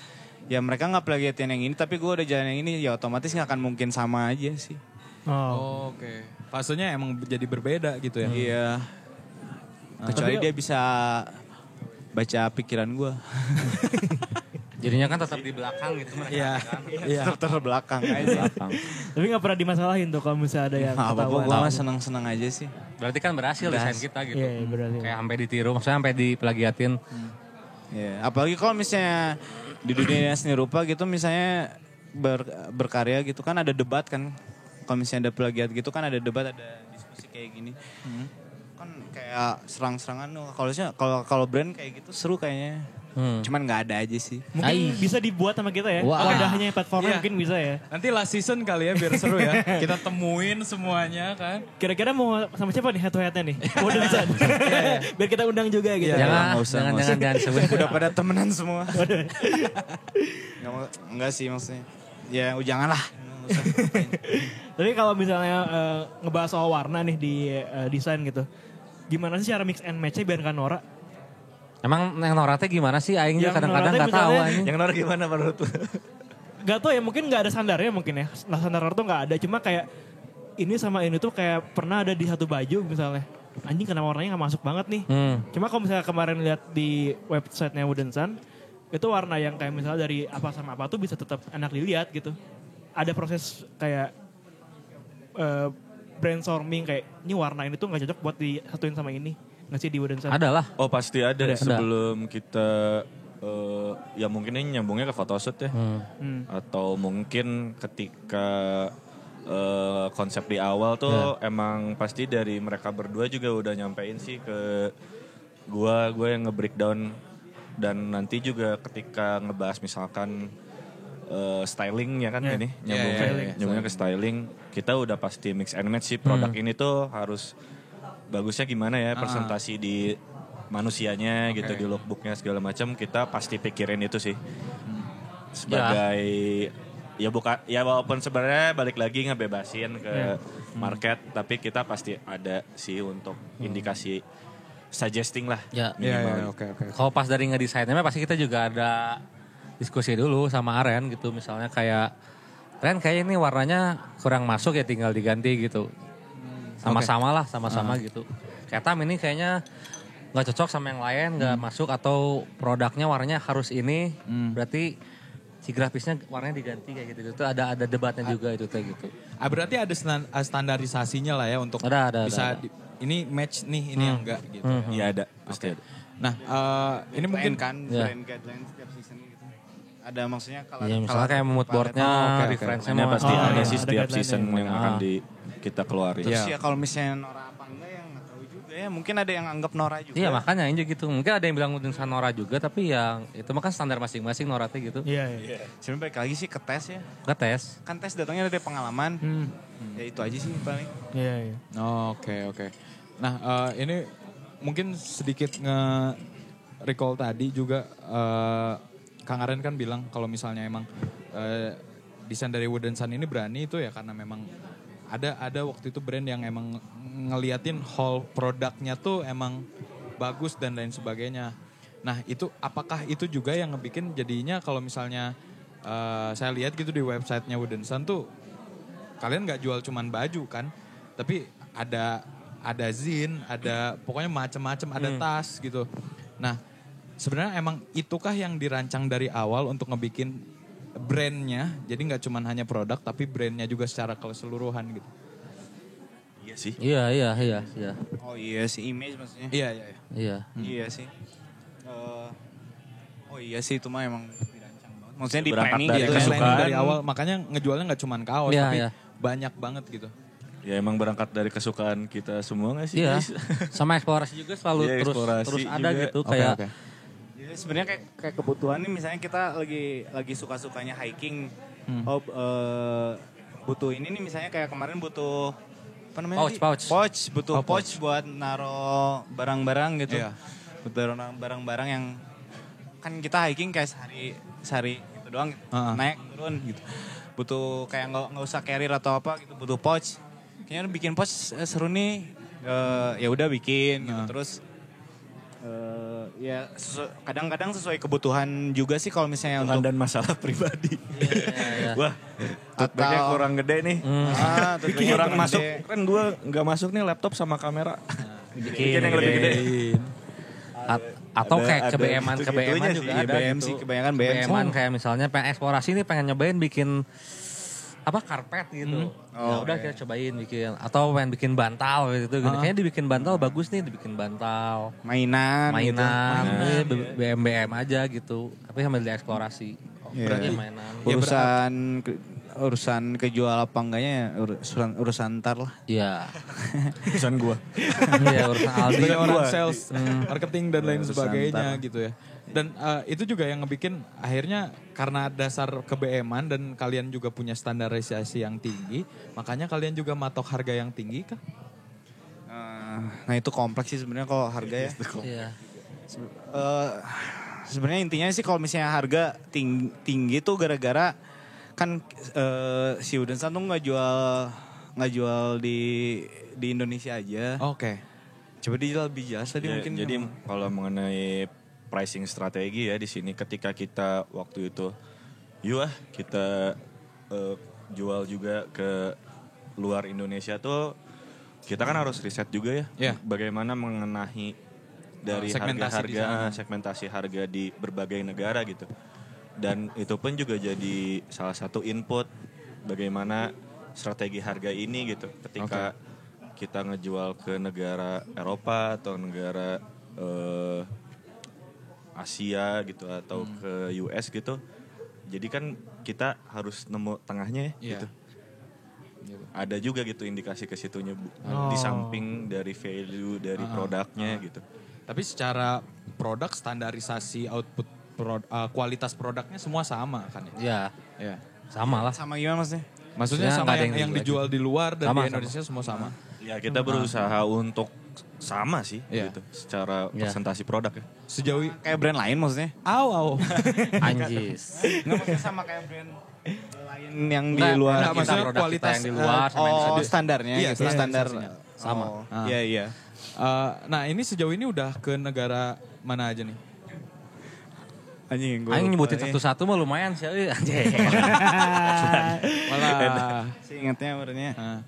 Ya mereka ngeplagiatin yang ini tapi gua udah jalan yang ini ya otomatis gak akan mungkin sama aja sih. Oh. Oke. Fasenya emang jadi berbeda gitu ya. Iya. Kecuali Tapi- dia bisa baca pikiran gua. Jadinya kan tetap di belakang gitu mereka. Iya. kan. Iya. Terbelakang aja. Tapi gak pernah dimasalahin tuh kalau misalnya ada yang Apa-apa ketahuan. gua mah senang-senang aja sih. Berarti kan berhasil desain kita gitu. Iya, berarti. Kayak sampai ditiru, maksudnya sampai diplagiatin. Ya, apalagi kalau misalnya di dunia seni rupa gitu misalnya berkarya gitu kan ada debat kan. Kalau misalnya ada plagiat gitu kan ada debat, ada diskusi kayak gini. Kan kayak serang-serangan kalau brand kayak gitu seru kayaknya. Cuman nggak ada aja sih. Mungkin bisa dibuat sama kita ya. Wah. Wadahnya platformnya Iya. mungkin bisa ya. Nanti last season kali ya biar seru ya. Kita temuin semuanya kan. Kira-kira mau sama siapa nih head-to-headnya nih? Wooden Sun. Biar kita undang juga gitu. Jangan, nggak usah, jangan, nggak jangan sebut. Udah pada temenan semua. Enggak sih maksudnya. Ya janganlah. Tapi kalau misalnya ngebahas soal warna nih di desain gitu. Gimana sih cara mix and match-nya biar nggak norak? Emang yang noratnya gimana sih? Aing juga Yang kadang-kadang noratnya nggak tahu misalnya- anjing. Yang norak gimana menurut lu? Gak tau ya mungkin gak ada standarnya mungkin ya. Nah standar tuh gak ada. Cuma kayak ini sama ini tuh kayak pernah ada di satu baju misalnya. Anjing kenapa warnanya gak masuk banget nih. Cuma kalau misalnya kemarin lihat di websitenya Wooden Sun. Itu warna yang kayak misalnya dari apa sama apa tuh bisa tetap enak dilihat gitu. Ada proses kayak brainstorming kayak ini warna ini tuh gak cocok buat disatuin sama ini. Nggak sih di Wooden Sun? Adalah. Oh pasti ada, Ada. sebelum kita ya mungkin ini nyambungnya ke photoshoot ya. Atau mungkin ketika konsep di awal tuh emang pasti dari mereka berdua juga udah nyampein sih ke gue yang nge-breakdown. Dan nanti juga ketika ngebahas misalkan styling ya kan ini nyambungnya ke styling, kita udah pasti mix and match sih produk ini tuh harus bagusnya gimana ya presentasi di manusianya gitu, di lookbooknya segala macam, kita pasti pikirin itu sih sebagai ya bukan ya walaupun sebenarnya balik lagi ngebebasin ke market, tapi kita pasti ada sih untuk indikasi suggesting lah Ya. minimal. Oke. Kalau pas dari ngedesainnya pasti kita juga ada diskusi dulu sama Aren gitu. Misalnya kayak, Ren kayak ini warnanya kurang masuk ya tinggal diganti gitu. Sama-sama lah, sama-sama gitu. Kayak Tam ini kayaknya nggak cocok sama yang lain, nggak masuk atau produknya warnanya harus ini. Berarti si grafisnya warnanya diganti kayak gitu. Itu ada debatnya juga itu kayak gitu. Berarti ada standarisasinya lah ya untuk Ada. bisa ini match nih, ini yang enggak gitu. Iya ada, pasti ada. Nah, ini mungkin kan Ya. brand guideline setiap season gitu. Ada maksudnya kalau Iya misalnya kayak mood boardnya, referensinya Ini mau pasti Oh, ada iya, sih ada setiap guideline-nya. season yang akan kita keluarin. Terus ya kalau misalnya Nora apa enggak yang nggak tahu juga ya. Mungkin ada yang anggap Nora juga. Iya makanya ini gitu. Mungkin ada yang bilang Wooden Sun Nora juga, tapi yang itu mah kan standar masing-masing Noratnya gitu. Iya. Sebenarnya balik lagi sih ke tes ya. Ke tes. Kan tes datangnya dari pengalaman. Ya itu aja sih paling. Iya. Oke. Nah, ini mungkin sedikit recall tadi juga Kang Aren kan bilang kalau misalnya emang desain dari Wooden Sun ini berani itu ya karena memang ada waktu itu brand yang emang ngeliatin whole produknya tuh emang bagus dan lain sebagainya. Nah, itu apakah itu juga yang ngebikin jadinya kalau misalnya saya lihat gitu di websitenya Wooden Sun tuh kalian nggak jual cuman baju kan, tapi ada zin, ada pokoknya macam-macam, ada tas gitu. Nah, sebenarnya emang itukah yang dirancang dari awal untuk ngebikin brandnya, jadi nggak cuman hanya produk tapi brandnya juga secara keseluruhan gitu. Iya sih. Iya. Oh iya sih, image maksudnya. Iya. Iya. Iya sih. Oh iya sih, itu mah emang dirancang banget. Maksudnya di Berangkat planning dari gitu Iya, ya. planning dari awal, makanya ngejualnya nggak cuma kaos, Iya, tapi iya. banyak banget gitu. Ya emang berangkat dari kesukaan kita semua gak sih? Iya. guys? Sama eksplorasi juga selalu Iya, eksplorasi terus ada juga. gitu Oke, kayak oke. Jadi sebenarnya kayak kebutuhan nih, misalnya kita lagi suka-sukanya hiking. Butuh ini nih, misalnya kayak kemarin butuh apa namanya? Pouch. Butuh Oh, pouch. pouch buat naro barang-barang gitu. Iya. Butuh barang-barang yang kan kita hiking kayak sehari gitu doang, naik turun gitu. Butuh kayak nggak usah carrier atau apa gitu, butuh pouch. Kayaknya bikin pouch seru nih. Ya udah bikin gitu. Terus ya kadang-kadang sesuai kebutuhan juga sih kalau misalnya Kebutuhan untuk dan masalah pribadi. Iya. Wah, tote bagnya Atau- kurang gede nih. tote bagnya Kurang kurang masuk. gede. Kan gue nggak masuk nih laptop sama kamera. Bikin yang lebih gede. Atau kayak Ada KBM-an gitu-gitunya sih. juga Iya, ada BM gitu. sih, kebanyakan BM. KBM-an kayak misalnya pengen eksplorasi nih, pengen nyobain bikin apa karpet gitu. Ya udah kita cobain bikin, atau pengen bikin bantal gitu. Kayaknya dibikin bantal bagus nih, dibikin bantal. mainan gitu. BM aja gitu. Tapi sambil dieksplorasi. Berarti mainan. Urusan kejual apa enggaknya ya urusan ntar lah. Iya. Pesan gue. Iya, urusan Aldi. Sebagai orang sales, marketing dan lain Urusan sebagainya ntar. gitu ya. Dan itu juga yang ngebikin akhirnya karena dasar ke-BM-an dan kalian juga punya standarisasi yang tinggi, makanya kalian juga matok harga yang tinggi kah? Nah itu kompleks sih sebenarnya kalau harga ya. Iya. Sebenarnya intinya sih kalau misalnya harga tinggi tuh gara-gara kan si Udensan tuh nggak jual di Indonesia aja. Oke. Coba dia lebih jelas tadi Ya, mungkin. jadi kalau mengenai pricing strategi ya di sini ketika kita waktu itu kita jual juga ke luar Indonesia tuh kita kan harus riset juga ya. Iya. Bagaimana mengenahi dari Segmentasi di sana. segmentasi harga di berbagai negara gitu. Dan itu pun juga jadi salah satu input bagaimana strategi harga ini gitu. Ketika kita ngejual ke negara Eropa atau negara Asia gitu atau ke US gitu. Jadi kan kita harus nemu tengahnya ya Iya. gitu. Ada juga gitu indikasi ke situnya di samping dari value dari produknya gitu. Tapi secara produk standarisasi output kualitas produknya semua sama kan ya? Iya. Iya. Sama lah. sama gimana maksudnya? Maksudnya Maksudnya sama nggak ada yang yang dijual di luar dan Sama, di Indonesia semua sama. Ya kita berusaha untuk sama sih Iya. gitu secara Iya. presentasi produk ya. Sejauh Kayak brand lain maksudnya? au. Anjis. Nggak maksudnya sama kayak brand lain yang di Nggak, luar. Enggak, kita maksudnya produk kita kualitas, yang di luar sama yang Oh di- standarnya Iya, gitu. Standar. standarisasinya. Sama. Oh, Iya. Nah ini sejauh ini udah ke negara mana aja nih? Anjing gue. Aing nyebutin satu-satu mah lumayan sih. Anjir. Malah. Si ingatnya barunya. Nah,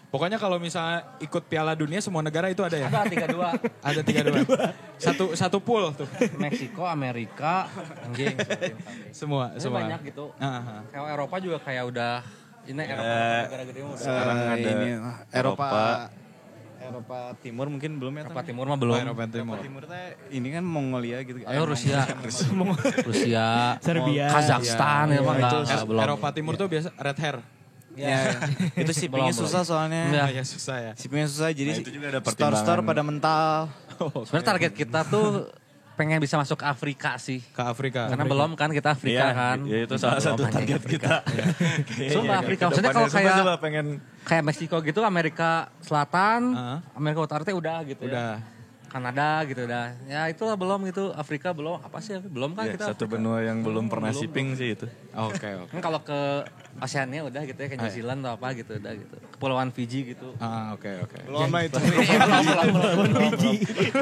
pokoknya kalau misalnya ikut Piala Dunia semua negara itu ada ya? Ada 32. Ada 32. Satu pool tuh. Meksiko, Amerika, anjing. Semua. Ini banyak gitu. Ah. Kayak Eropa juga kayak udah ini Eropa negara gede mah udah. Sekarang ada Eropa Timur mungkin belum ya. Eropa Timur mah belum. Eropa Timur. Eropa Timur teh ini kan Mongolia gitu. Ayo Rusia. Rusia, Serbia. Kazakhstan ya mah Itu enggak belum. Eropa Timur tuh biasa red hair. Ya, itu shippingnya Belum. susah soalnya. Iya. Ya susah ya. Shippingnya susah jadi Nah, itu juga ada pertimbangan. store-store pada mental. Sebenarnya target kita tuh pengen bisa masuk ke Afrika sih. Ke Afrika. Karena belum kan kita Afrika Iya, kan. ya itu salah satu Belum, anjing, target kita. Sumpah Afrika. Maksudnya kalau Kedepannya kayak coba pengen kayak Meksiko gitu, Amerika Selatan, Heeh. Amerika Utara teh udah gitu Udah. ya. Kanada gitu udah. Ya itulah belum gitu. Afrika belum. Apa sih? Belum kan ya, kita. satu Afrika. benua yang belum pernah belum. shipping sih itu. Oke. Kan kalau ke Oceania udah gitu ya, kayak New Zealand atau apa gitu udah gitu. Kepulauan Fiji gitu. Oke. Belum lah itu.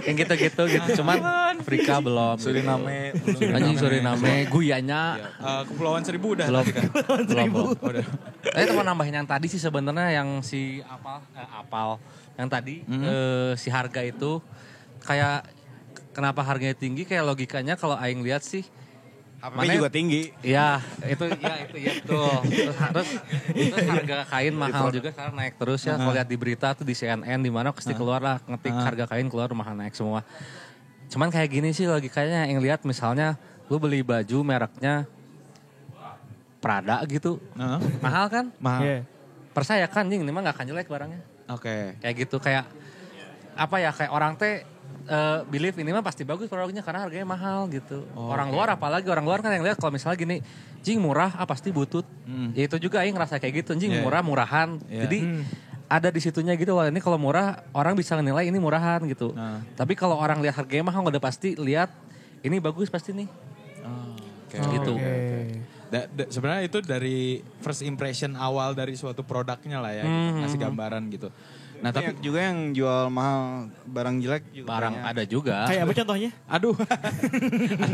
Yang gitu-gitu gitu. Cuman Afrika belum. Suriname, Anjing Suriname, Guyana. Kepulauan Seribu udah Belum. tadi kan? Belum. Udah. Tapi cuma nambahin yang tadi sih sebenarnya yang si apal yang tadi si harga itu kayak kenapa harganya tinggi kayak logikanya kalau aing lihat sih HP juga tinggi. Iya, itu betul. Terus harga kain mahal juga sekarang naik terus ya. Kalau lihat di berita tuh di CNN di mana pasti keluar lah ngetik harga kain keluar mahal naik semua. Cuman kayak gini sih logikanya yang lihat misalnya lu beli baju mereknya Prada gitu. Mahal kan? Mahal. Iya. Percaya kan anjing ini mah gak akan jelek barangnya. Oke. Kayak gitu kayak apa ya kayak orang teh believe ini mah pasti bagus produknya karena harganya mahal gitu. Orang luar apalagi orang luar kan yang lihat kalau misalnya gini, jing murah pasti butut. Ya itu juga aing ngerasa kayak gitu, jing murahan. Jadi ada di situnya gitu, wah ini kalau murah orang bisa nilai ini murahan gitu. Tapi kalau orang lihat harganya mahal udah pasti lihat ini bagus pasti nih. Gitu. Sebenarnya itu dari first impression awal dari suatu produknya lah ya, gitu. Ngasih gambaran gitu. Nah tapi Banyak juga yang jual mahal barang jelek juga. Barang banyak. ada juga. Kayak apa contohnya? aduh.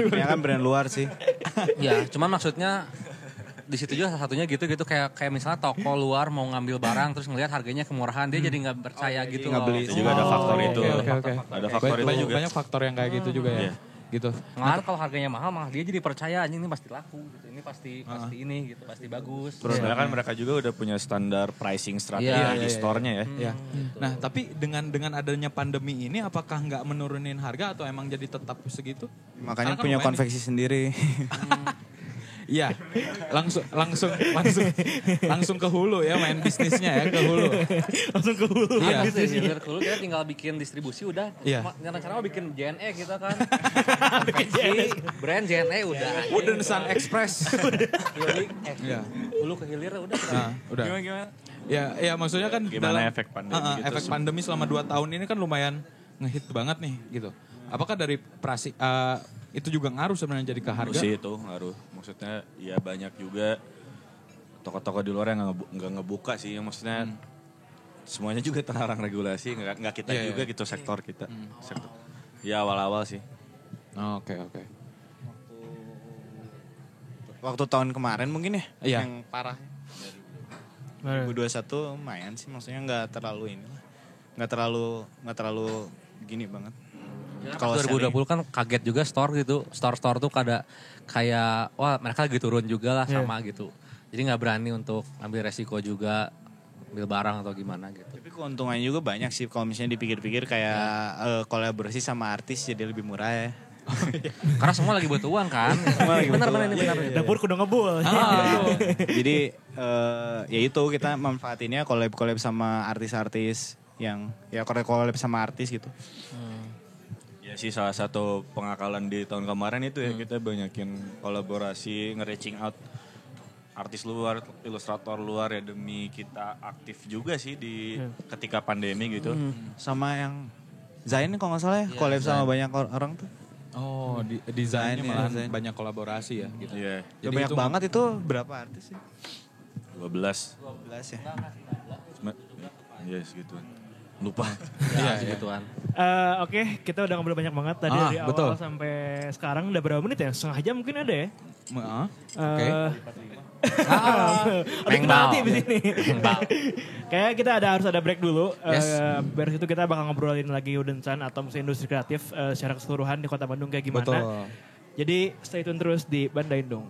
Ya kan brand luar sih. Ya, cuman maksudnya di situ juga salah satunya gitu kayak misalnya toko luar mau ngambil barang terus ngelihat harganya kemurahan dia jadi nggak percaya gitu nggak loh. beli. Itu juga ada faktor itu. Oke. Ada faktor itu juga. Banyak faktor yang kayak gitu juga ya. Gitu. Malah kalau harganya mahal malah dia jadi percaya anjing ini pasti laku gitu. Ini pasti ini gitu, pasti bagus. Terus kan mereka juga udah punya standar pricing strategi di store-nya ya. Ya. Nah, tapi dengan adanya pandemi ini apakah nggak menurunin harga atau emang jadi tetap segitu? Makanya Karena kan punya lumayan konveksi sendiri. Iya, langsung ke hulu ya main bisnisnya ya ke hulu. Langsung ke hulu. Iya. Dulu kita tinggal bikin distribusi udah. Iya. Rencana mau bikin JNE kita kan. Brand JNE udah. Wooden Sun Express. Iya. Dulu ke hilir udah. Nah, udah. Gimana? Ya maksudnya kan Gimana efek pandemi gitu. efek pandemi selama 2 tahun ini kan lumayan ngehit banget nih gitu. Apakah dari itu juga ngaruh sebenarnya jadi ke harga? Sih itu ngaruh. Maksudnya ya banyak juga toko-toko di luar yang nggak ngebuka sih. Maksudnya semuanya juga terlarang regulasi. Nggak kita juga gitu sektor kita. Sektor. Ya awal-awal sih. Oke. Waktu tahun kemarin mungkin ya. Iya. Yang parah. 2021 lumayan sih. Maksudnya nggak terlalu ini lah. Nggak terlalu gini banget. Kalau 2020 kan kaget juga store gitu. Store tuh kayak wah mereka lagi turun juga lah sama gitu. Jadi nggak berani untuk ambil resiko juga ambil barang atau gimana gitu. Tapi keuntungannya juga banyak sih kalau misalnya dipikir-pikir kayak kolaborasi sama artis jadi lebih murah ya. Karena semua lagi butuh uang kan. Benar ini benar. Dapur kudu ngebul. Jadi ya itu kita manfaatinnya collab sama artis-artis yang ya collab sama artis gitu. Ya sih salah satu pengakalan di tahun kemarin itu ya kita banyakin kolaborasi nge-reaching out artis luar, ilustrator luar ya demi kita aktif juga sih di ketika pandemi gitu. Sama yang Zain kalau nggak salah ya collab sama banyak orang tuh. Oh, desainnya malah Zain. banyak kolaborasi ya gitu. Iya. Udah banyak banget itu berapa artis sih? 12. 12 ya. Iya segitu. Lupa. Iya segituan. Oke, kita udah ngobrol banyak banget tadi dari awal sampai sekarang. Udah berapa menit ya? Setengah jam mungkin ada ya? Oke. Mengbal. Kayak kita harus ada break dulu. Beres itu kita bakal ngobrolin lagi Wooden Sun atau musik industri kreatif secara keseluruhan di Kota Bandung kayak gimana. Betul. Jadi stay tune terus di Bandai Indung.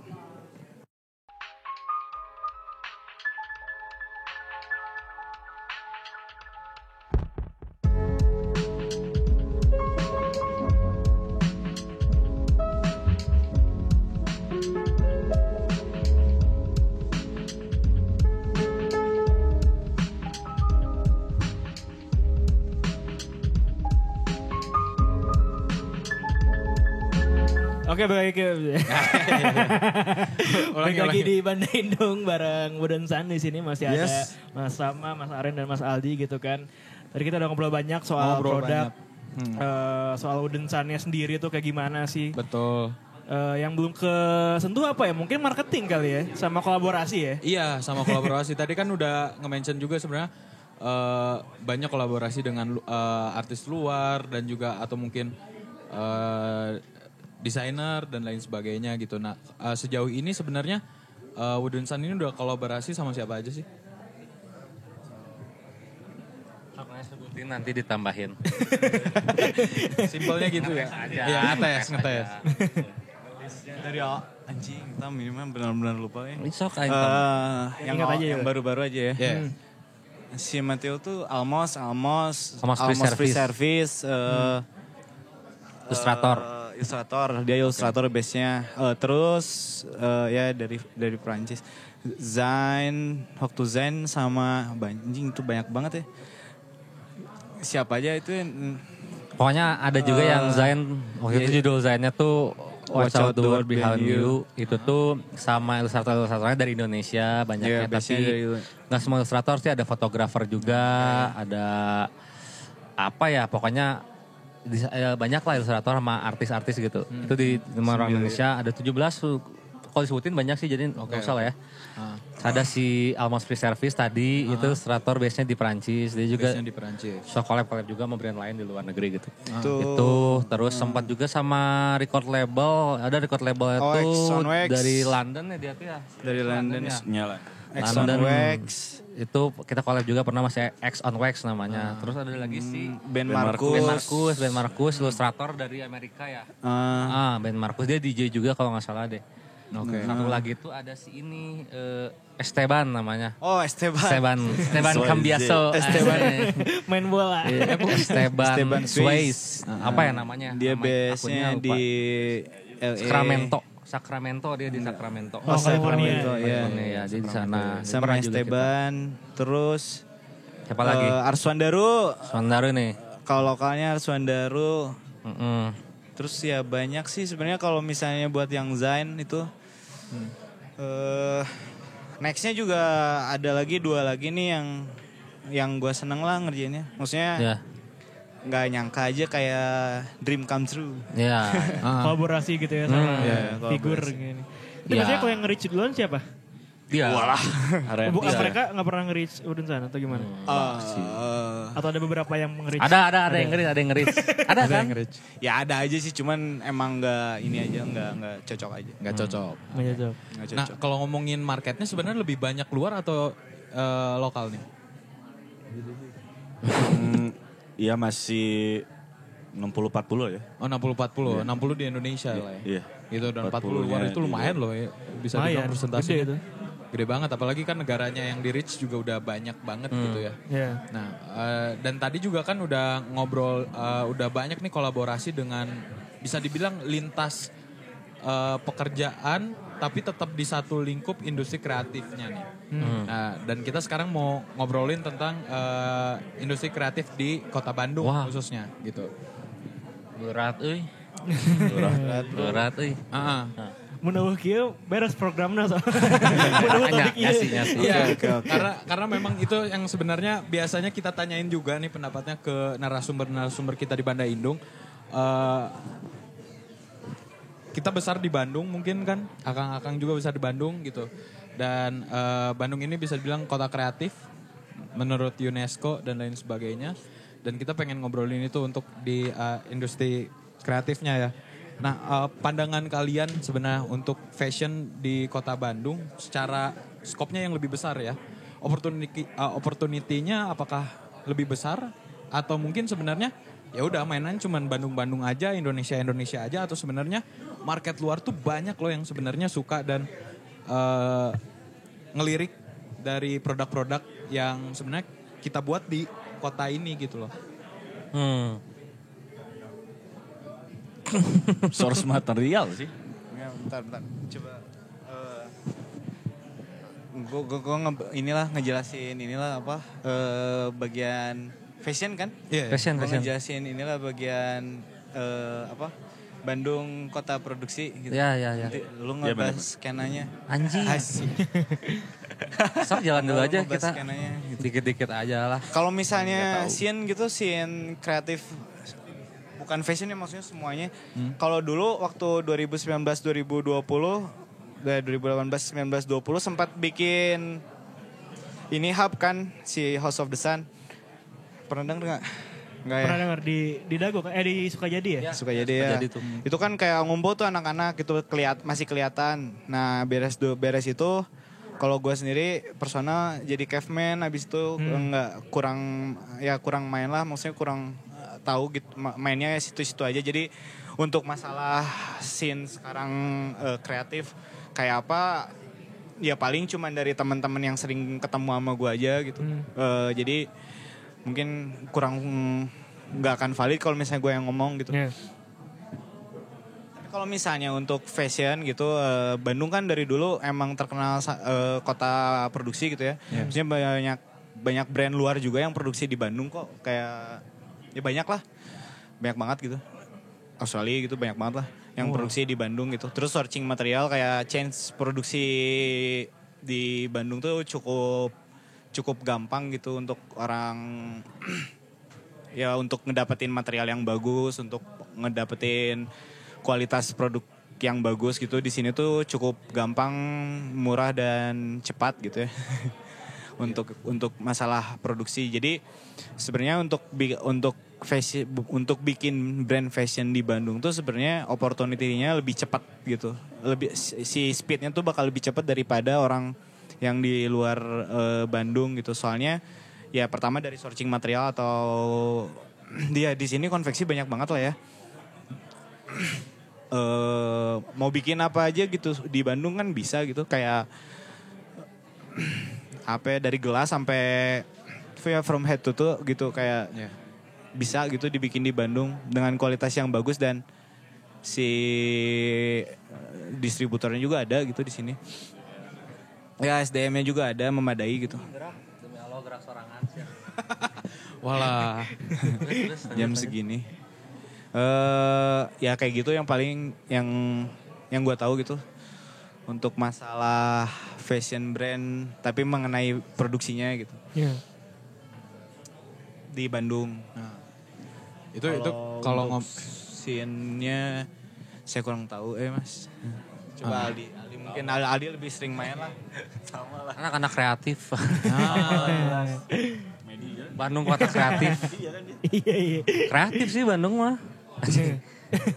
Oke, baik. Balik lagi di Bandai Indung bareng Wooden Sun di sini masih ada Mas Sama, Mas Aren dan Mas Aldi gitu kan. Tadi kita udah ngobrol banyak soal produk, soal Wooden Sun-nya sendiri tuh kayak gimana sih. Betul. Yang belum kesentuh apa ya? Mungkin marketing kali ya, sama kolaborasi ya. Iya, sama kolaborasi. Tadi kan udah nge-mention juga sebenarnya banyak kolaborasi dengan artis luar dan juga atau mungkin desainer dan lain sebagainya gitu. Nah, sejauh ini sebenarnya Wooden Sun ini udah kolaborasi sama siapa aja sih? Makanya sebutin nanti ditambahin. Simpelnya gitu ya. Iya, ngetes. Anjing, kita minimal benar-benar lupa ya. Sok yang Ingat aja yang ya. baru-baru aja ya. Yeah. Si Mateo tuh Almos Free Free Service. Illustrator. Illustrator, dia Illustrator base-nya. Terus ya dari Prancis. Zain, waktu Zain sama anjing itu banyak banget ya. Siapa aja itu Pokoknya ada juga yang Zain, waktu itu judul Zainnya tuh Watch Out the World Behind You. Itu tuh sama ilustrator-ilustratornya dari Indonesia banyaknya. Tapi nggak semua ilustrator sih, ada fotografer juga, ada apa ya, pokoknya banyak lah ilustrator sama artis-artis gitu. Itu di orang Indonesia ada 17 tuh. Kalau disebutin banyak sih, jadi nggak usah lah ya. Ada si Almos Free Service tadi, itu ilustrator base-nya di Perancis. Dia juga di Perancis. so collab juga sama brand lain di luar negeri gitu. Itu terus sempat juga sama record label. Ada record label itu dari London ya dia tuh ya. Dari London ya. Nyala. London Wax. Itu kita collab juga pernah masih X on Wax namanya. Terus ada lagi si Ben Ben Marcus. ilustrator dari Amerika ya. Ben Marcus dia DJ juga kalau nggak salah deh. Oke. Satu lagi tuh ada si ini Esteban namanya. Oh, Esteban Cambiaso. Main bola. Esteban Suez. Apa ya namanya? Dia base-nya di LA. Sacramento dia di Sacramento. Oh, California. Iya. Ya, dia di sana. Sama Pernah juga Esteban, terus kita. Siapa lagi? Arswandaru. Sondaru nih. Kalau lokalnya Arswandaru. Mm-mm. Terus ya banyak sih sebenarnya kalau misalnya buat yang Zain itu. Nextnya juga ada lagi 2 lagi nih yang gue seneng lah ngerjainnya. Maksudnya Ya. nggak nyangka aja kayak dream come true. Ya. Kolaborasi gitu ya sama figur kolaborasi. gini. Itu Ya. maksudnya kalau yang nge-reach duluan siapa? Dia. Mereka nggak pernah nge-reach Udin San atau gimana? Atau ada beberapa yang nge-reach? Ada yang ngeris. Ada kan? Ya ada aja sih, cuman emang nggak ini aja nggak cocok aja. Nggak cocok. Nggak cocok. Nggak Nah, cocok. kalau ngomongin marketnya sebenarnya lebih banyak luar atau lokal nih? Iya masih 60-40 ya. Oh 60-40, 60 di Indonesia lah ya. Iya. Gitu, dan 40 luar itu lumayan loh ya. Bisa dibilang persentase gede itu. Gede banget, apalagi kan negaranya yang di reach juga udah banyak banget gitu ya. Iya. Nah, dan tadi juga kan udah ngobrol, udah banyak nih kolaborasi dengan bisa dibilang lintas pekerjaan, tapi tetap di satu lingkup industri kreatifnya nih. Nah, dan kita sekarang mau ngobrolin tentang industri kreatif di Kota Bandung khususnya gitu. Berat euy. Berat euy. Menawah kieu beres programnya so. Menawah topik ieu. Iya, karena memang itu yang sebenarnya biasanya kita tanyain juga nih pendapatnya ke narasumber kita di Banda Indung. Kita besar di Bandung mungkin kan, akang-akang juga besar di Bandung gitu. Dan Bandung ini bisa dibilang kota kreatif menurut UNESCO dan lain sebagainya. Dan kita pengen ngobrolin itu untuk di industri kreatifnya ya. Nah, pandangan kalian sebenarnya untuk fashion di kota Bandung secara skopnya yang lebih besar ya. Opportunity-nya apakah lebih besar atau mungkin sebenarnya ya udah mainan cuman Bandung-Bandung aja, Indonesia aja, atau sebenarnya market luar tuh banyak loh yang sebenarnya suka dan ngelirik dari produk-produk yang sebenarnya kita buat di kota ini gitu loh. Source material sih. Ya, bentar. Coba gue ngejelasin bagian fashion kan? Iya. Fashion. Ngejelasin inilah bagian Bandung kota produksi gitu. Ya. Nanti lu ngebahas skenanya. Anjing. Asik. Sok jalan dulu aja Ngebahas kita. skenanya gitu. Dikit-dikit aja lah. Kalau misalnya scene kreatif bukan fashion ya, maksudnya semuanya. Kalau dulu waktu 2019-2020 dari 2018-19-20 sempat bikin ini hub kan si House of the Sun. Pernah denger nggak? Nggak ya? Pernah denger di Dago kan? Di Sukajadi ya? Sukajadi ya. Sukajadi tuh. Itu kan kayak ngumpul tuh anak-anak gitu masih kelihatan. Nah beres itu kalau gue sendiri personal jadi caveman, habis itu kurang main lah, maksudnya kurang tahu gitu mainnya situ-situ aja. Jadi untuk masalah scene sekarang kreatif kayak apa, ya paling cuman dari teman-teman yang sering ketemu sama gue aja gitu. Jadi mungkin kurang nggak akan valid kalau misalnya gue yang ngomong gitu. Yeah. Kalau misalnya untuk fashion gitu, Bandung kan dari dulu emang terkenal kota produksi gitu ya. Maksudnya banyak brand luar juga yang produksi di Bandung kok. Kayak ya banyak banget gitu. Australia gitu banyak banget lah yang produksi di Bandung gitu. Terus sourcing material kayak change produksi di Bandung tuh cukup gampang gitu untuk orang ya untuk ngedapetin material yang bagus, untuk ngedapetin kualitas produk yang bagus gitu. Di sini tuh cukup gampang, murah dan cepat gitu ya. untuk masalah produksi. Jadi sebenarnya untuk bikin brand fashion di Bandung tuh sebenarnya opportunity-nya lebih cepat gitu. Si speed-nya tuh bakal lebih cepat daripada orang yang di luar Bandung gitu. Soalnya ya pertama dari sourcing material atau dia di sini konveksi banyak banget lah ya. Mau bikin apa aja gitu di Bandung kan bisa gitu, kayak apa ya, dari gelas sampai from head to toe gitu, kayak bisa gitu dibikin di Bandung dengan kualitas yang bagus dan si distributornya juga ada gitu di sini. Ya SDM-nya juga ada memadai gitu. Demi Allah gerak sorangan sih. Walah. Jam segini. Ya kayak gitu yang paling yang gue tahu gitu untuk masalah fashion brand, tapi mengenai produksinya gitu Yeah. di Bandung. Itu kalau scene-nya saya kurang tahu Mas. Coba Aldi mungkin Aldi lebih sering main lah. Sama lah. Anak-anak kreatif. Bandung kota kreatif. Iya. Kreatif sih Bandung mah.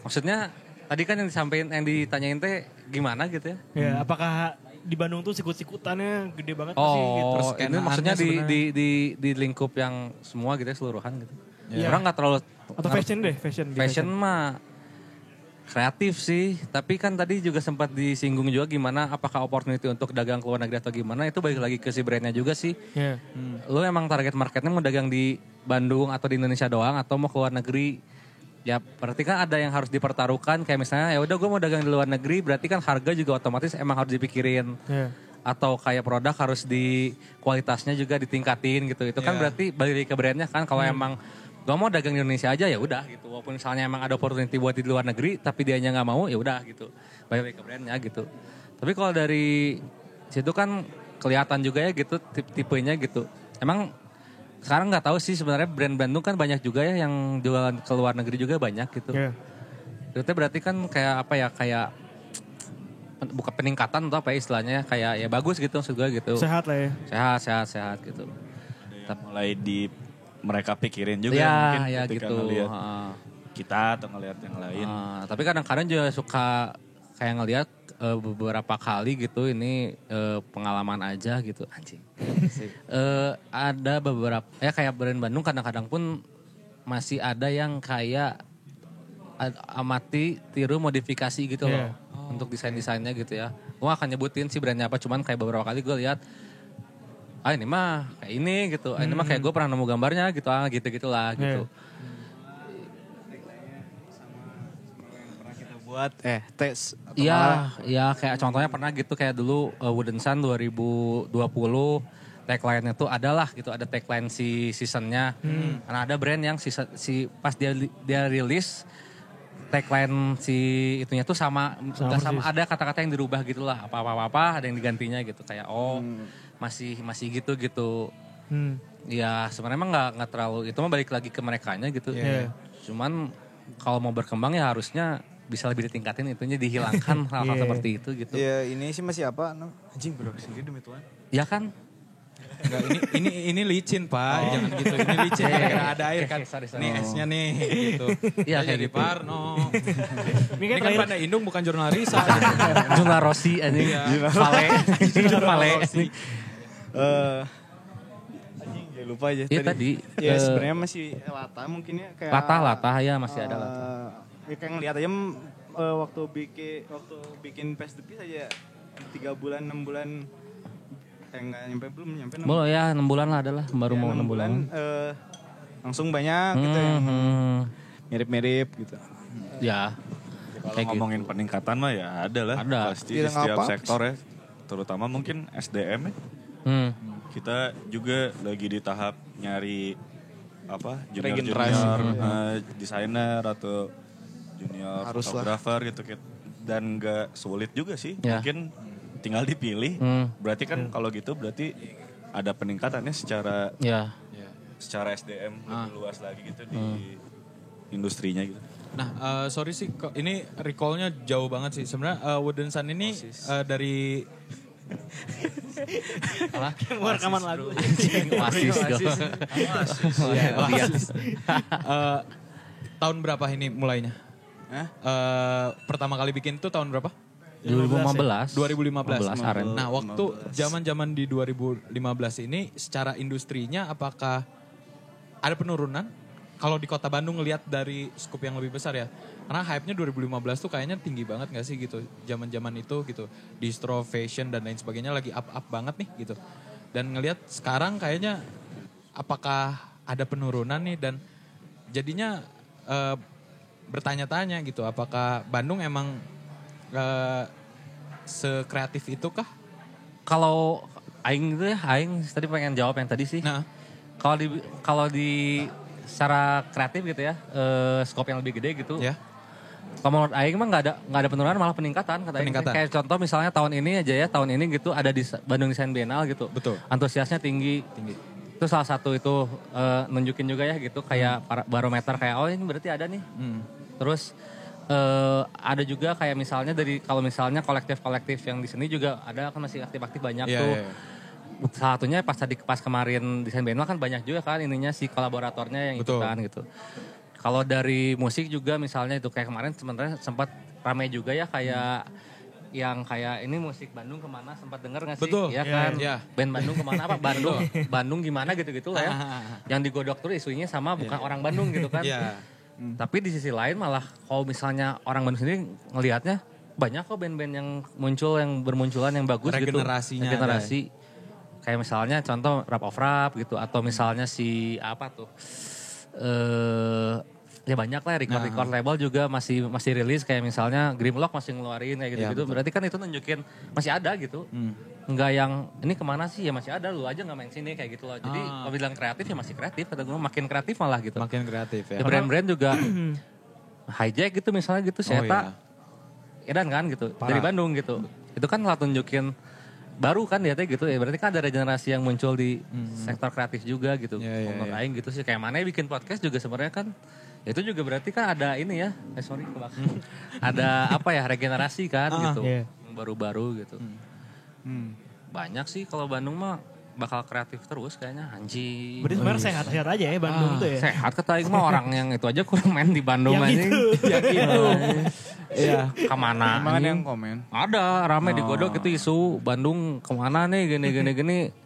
Maksudnya tadi kan yang ditanyain teh gimana gitu ya? Ya, apakah di Bandung tuh sikut-sikutannya gede banget sih gitu? Oh, ini maksudnya di lingkup yang semua gitu ya, seluruhan gitu. Iya. Orang nggak terlalu Atau fashion deh, fashion mah kreatif sih, tapi kan tadi juga sempat disinggung juga gimana apakah opportunity untuk dagang ke luar negeri atau gimana, itu balik lagi ke si brandnya juga sih. Yeah. Lu emang target marketnya mau dagang di Bandung atau di Indonesia doang atau mau ke luar negeri? Ya berarti kan ada yang harus dipertaruhkan, kayak misalnya ya udah gue mau dagang di luar negeri, berarti kan harga juga otomatis emang harus dipikirin. Yeah. Atau kayak produk harus di kualitasnya juga ditingkatin gitu. Itu kan berarti balik ke brandnya kan, kalau emang gue mau dagang di Indonesia aja ya udah gitu. Walaupun misalnya emang ada opportunity buat di luar negeri tapi dianya nggak mau ya udah gitu. Balik ke brandnya gitu. Tapi kalau dari situ kan kelihatan juga ya gitu tipenya gitu. Emang sekarang nggak tahu sih sebenarnya brand Bandung kan banyak juga ya yang jualan ke luar negeri juga banyak gitu. Yeah. Itu berarti kan kayak apa ya, kayak bukan peningkatan atau apa ya istilahnya, kayak ya bagus gitu maksud gue gitu. Sehat lah ya. Sehat gitu. Mulai mereka pikirin juga Ya, mungkin ya ketika gitu. ngelihat kita atau ngelihat yang lain. Tapi kadang-kadang juga suka kayak ngelihat beberapa kali gitu, ini pengalaman aja gitu anjing. Ada beberapa ya kayak brand Bandung kadang-kadang pun masih ada yang kayak amati tiru modifikasi gitu loh. Untuk desain-desainnya gitu ya. Gue akan nyebutin sih brandnya apa, cuman kayak beberapa kali gue lihat ini mah kayak ini gitu. Ini mah kayak gue pernah nemu gambarnya gitu, gitu-gitulah gitu. Buat tes atau Iya kayak contohnya pernah gitu, kayak dulu Wooden Sun 2020 tagline-nya tuh adalah gitu, ada tagline si seasonnya. Karena ada brand yang pas dia rilis tagline si itunya tuh sama ada kata-kata yang dirubah gitu lah, apa ada yang digantinya gitu, kayak masih gitu. Ya sebenarnya emang nggak terlalu, itu mah balik lagi ke merekanya gitu. Cuman kalau mau berkembang ya harusnya bisa lebih ditingkatin, itunya dihilangkan hal-hal seperti itu gitu. Ya ini sih masih apa? Anjing bro sendiri demi Tuhan. Ya kan? Enggak, ini licin Pak, jangan gitu. Ini licin, gara-gara ada air kan. Sorry. Nih esnya nih gitu. Iya kayak jadi gitu. Parno. Ini Ini kan Banda Indung bukan jurnal Risa. Jurnal Rossi anjing. Vale. Anjing ya lupa aja Iya tadi. Ya sebenarnya masih latah mungkin ya, kayak Latah ya masih ada latah. kayak ngeliat aja waktu bikin Pass the Peace aja 3 bulan 6 bulan enggak belum nyampe 6 Boleh ya 6 bulan lah adalah baru ya, mau 6 bulan. Langsung banyak gitu yang mirip-mirip gitu. Ya. Kalau Kayak ngomongin peningkatan mah ya ada lah. Ada. Pasti Tidak di setiap ngapa. sektor ya. Terutama mungkin SDM ya. Kita juga lagi di tahap nyari junior desainer atau junior Harus fotografer gitu. Dan gak sulit juga sih. Ya. Mungkin tinggal dipilih. Berarti kan kalau gitu berarti ada peningkatannya secara SDM lebih luas lagi gitu di industrinya gitu. Nah, sorry sih, ini recall-nya jauh banget sih. Sebenarnya Wooden Sun ini dari Mau rekaman lagu. Oasis. tahun berapa ini mulainya? Pertama kali bikin itu tahun berapa? 2015. 2015. Aren. Nah, waktu zaman-zaman di 2015 ini secara industrinya apakah ada penurunan? Kalau di Kota Bandung ngelihat dari skup yang lebih besar ya. Karena hype-nya 2015 tuh kayaknya tinggi banget gak sih gitu. Zaman-zaman itu gitu. Distro, fashion dan lain sebagainya lagi up-up banget nih gitu. Dan ngelihat sekarang kayaknya apakah ada penurunan nih dan jadinya bertanya-tanya gitu. Apakah Bandung emang sekreatif itu kah? Kalau Aing itu ya, Aing tadi pengen jawab yang tadi sih. Nah, Kalau di secara kreatif gitu ya, skop yang lebih gede gitu. ya. Kalau menurut Aing mah nggak ada penurunan, malah peningkatan kata Aing. Peningkatan. Kayak contoh misalnya tahun ini aja ya, tahun ini gitu ada di Bandung Design Biennale gitu. Betul. Antusiasnya tinggi. Itu salah satu itu nunjukin juga ya gitu, kayak barometer kayak oh ini berarti ada nih. Terus ada juga kayak misalnya kalau misalnya kolektif-kolektif yang di sini juga ada kan masih aktif-aktif banyak tuh. Salah satunya pas kemarin Desain Biennale kan banyak juga kan ininya si kolaboratornya yang Betul. itu kan gitu. Kalau dari musik juga misalnya itu kayak kemarin sebenarnya sempat ramai juga ya kayak yang kayak ini musik Bandung kemana sempat denger gak sih? Betul. Ya kan? Ya. Band Bandung kemana apa? Bandung gimana gitu-gitu lah ya. Yang digodok tuh isunya sama bukan orang Bandung gitu kan. Iya. Tapi di sisi lain malah kalau misalnya orang Bandung sendiri ngelihatnya banyak kok band-band yang muncul yang bermunculan yang bagus gitu. Regenerasinya Regenerasi. Kayak misalnya contoh Rap of Rap gitu atau misalnya si apa tuh ya banyak lah record label juga masih rilis kayak misalnya Grimlock masih ngeluarin kayak gitu-gitu. Berarti kan itu nunjukin masih ada gitu. Enggak yang ini kemana sih ya masih ada lu aja nggak main sini kayak gitu loh. Jadi kalau bilang kreatif ya masih kreatif kata gue makin kreatif malah gitu. Makin kreatif ya. Ya, brand-brand juga hijack gitu misalnya gitu Seta. Edan kan gitu dari Bandung gitu. Itu kan lah tunjukin baru kan dia gitu ya berarti kan ada regenerasi yang muncul di sektor kreatif juga gitu. Menurut Aing gitu sih kayak mana bikin podcast juga sebenarnya kan itu juga berarti kan ada ini ya ada apa ya regenerasi kan gitu baru-baru gitu. Banyak sih kalau Bandung mah bakal kreatif terus kayaknya anjing. Berarti sebenarnya sehat-sehat aja ya Bandung tuh ya. Sehat kata Aing mah orang yang itu aja kurang main di Bandung Yang anjing. itu. Iya, kemana? Emang ada anjing? yang komen? Ada, ramai digodok itu isu Bandung kemana nih gini.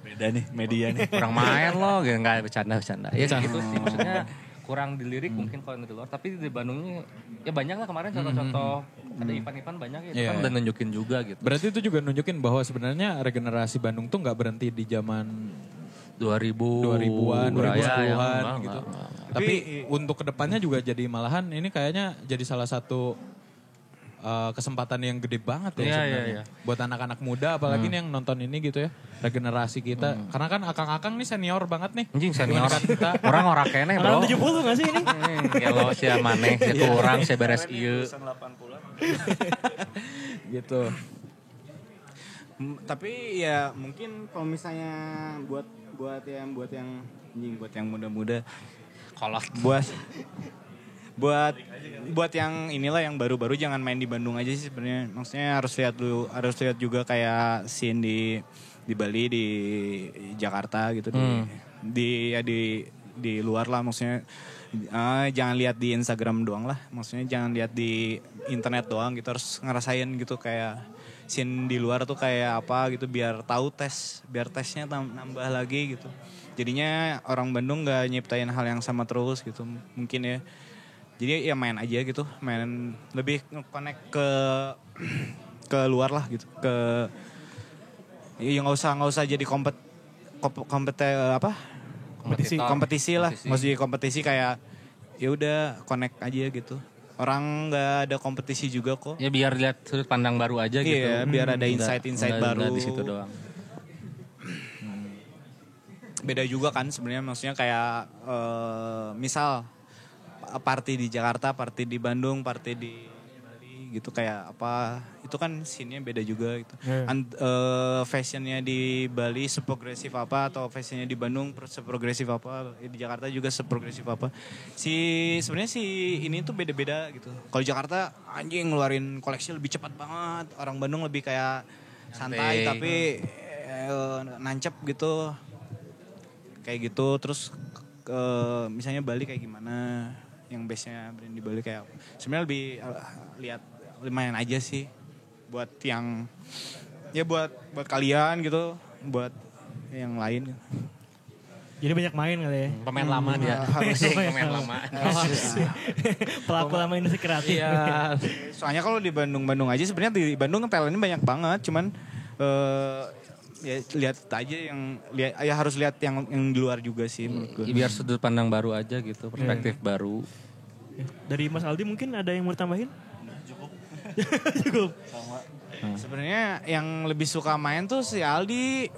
Beda nih media nih. Kurang main loh, gitu. Nggak bercanda. Ya gitu sih, maksudnya kurang dilirik mungkin kalau yang di luar. Tapi di Bandungnya ya banyak lah kemarin contoh-contoh. Ada event-event banyak ya, itu kan udah nunjukin juga gitu. Berarti itu juga nunjukin bahwa sebenarnya regenerasi Bandung tuh nggak berhenti di zaman 2000-an, 2010-an gitu. Tapi untuk kedepannya juga jadi malahan ini kayaknya jadi salah satu kesempatan yang gede banget ya sebenarnya. Buat anak-anak muda apalagi nih yang nonton ini gitu ya. Regenerasi kita. Karena kan akang-akang nih senior banget nih. Anjing senior. Dibandingkan kita. Orang kene bro. Orang 70 gak sih ini? Ya lo si maneh, si kurang, si beres ieu. Gitu. Tapi ya mungkin kalau misalnya buat yang muda-muda Kolot. buat yang inilah yang baru-baru jangan main di Bandung aja sih sebenarnya. Maksudnya harus lihat juga kayak scene di Bali, di Jakarta gitu di luar lah maksudnya. Jangan lihat di Instagram doang lah. Maksudnya jangan lihat di internet doang gitu, harus ngerasain gitu kayak scene di luar tuh kayak apa gitu biar tesnya nambah lagi gitu. Jadinya orang Bandung gak nyiptain hal yang sama terus gitu mungkin ya. Jadi ya main aja gitu, main lebih connect ke luar lah gitu, ya nggak usah jadi kompetisi lah, nggak usah jadi kompetisi, kayak ya udah connect aja gitu. Orang nggak ada kompetisi juga kok. Ya biar lihat sudut pandang baru aja gitu. Iya, biar ada insight baru. Di situ doang. Beda juga kan sebenarnya, maksudnya kayak misal party di Jakarta, party di Bandung, party di Bali gitu, kayak apa itu kan scene-nya beda juga gitu. Fashionnya di Bali seprogresif apa, atau fashionnya di Bandung seprogresif apa, di Jakarta juga seprogresif apa. Sebenarnya ini tuh beda-beda gitu. Kalau Jakarta anjing ngeluarin koleksi lebih cepat banget, orang Bandung lebih kayak santai tapi nancep gitu. Kayak gitu. Terus misalnya Bali kayak gimana, yang base-nya brand di Bali kayak sebenarnya lebih lihat lumayan aja sih buat yang ya buat kalian gitu, buat yang lain. Jadi banyak main kali ya. Pemain lama dia. Pemain lama. Pelaku lama industri kreatif. Iya. Soalnya kalau di Bandung aja sebenarnya di Bandung kan talentnya banyak banget, cuman ya lihat aja ya harus lihat yang di luar juga sih menurut gue. Biar sudut pandang baru aja gitu, perspektif baru. Dari Mas Aldi mungkin ada yang mau ditambahin? Cukup. Sebenarnya yang lebih suka main tuh si Aldi.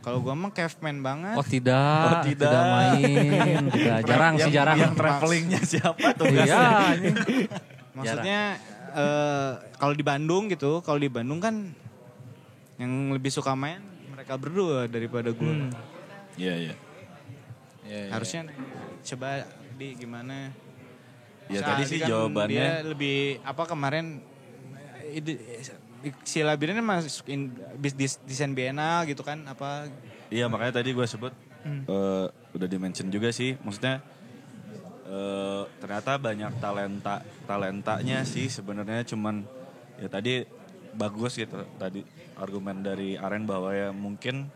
Kalau gue mah caveman banget. Oh tidak main. Jarang. Yang travelingnya siapa tuh? Iya. Maksudnya kalau di Bandung gitu, kalau di Bandung kan yang lebih suka main mereka berdua daripada gue. Iya. Harusnya coba di gimana? Ya tadi sih jawabannya. Dia lebih kemarin si Labirin masukin desain bienal gitu kan apa? Iya makanya tadi gue sebut udah di-mention juga sih, maksudnya ternyata banyak talentanya sih sebenarnya, cuman ya tadi bagus gitu tadi argumen dari Aren bahwa ya mungkin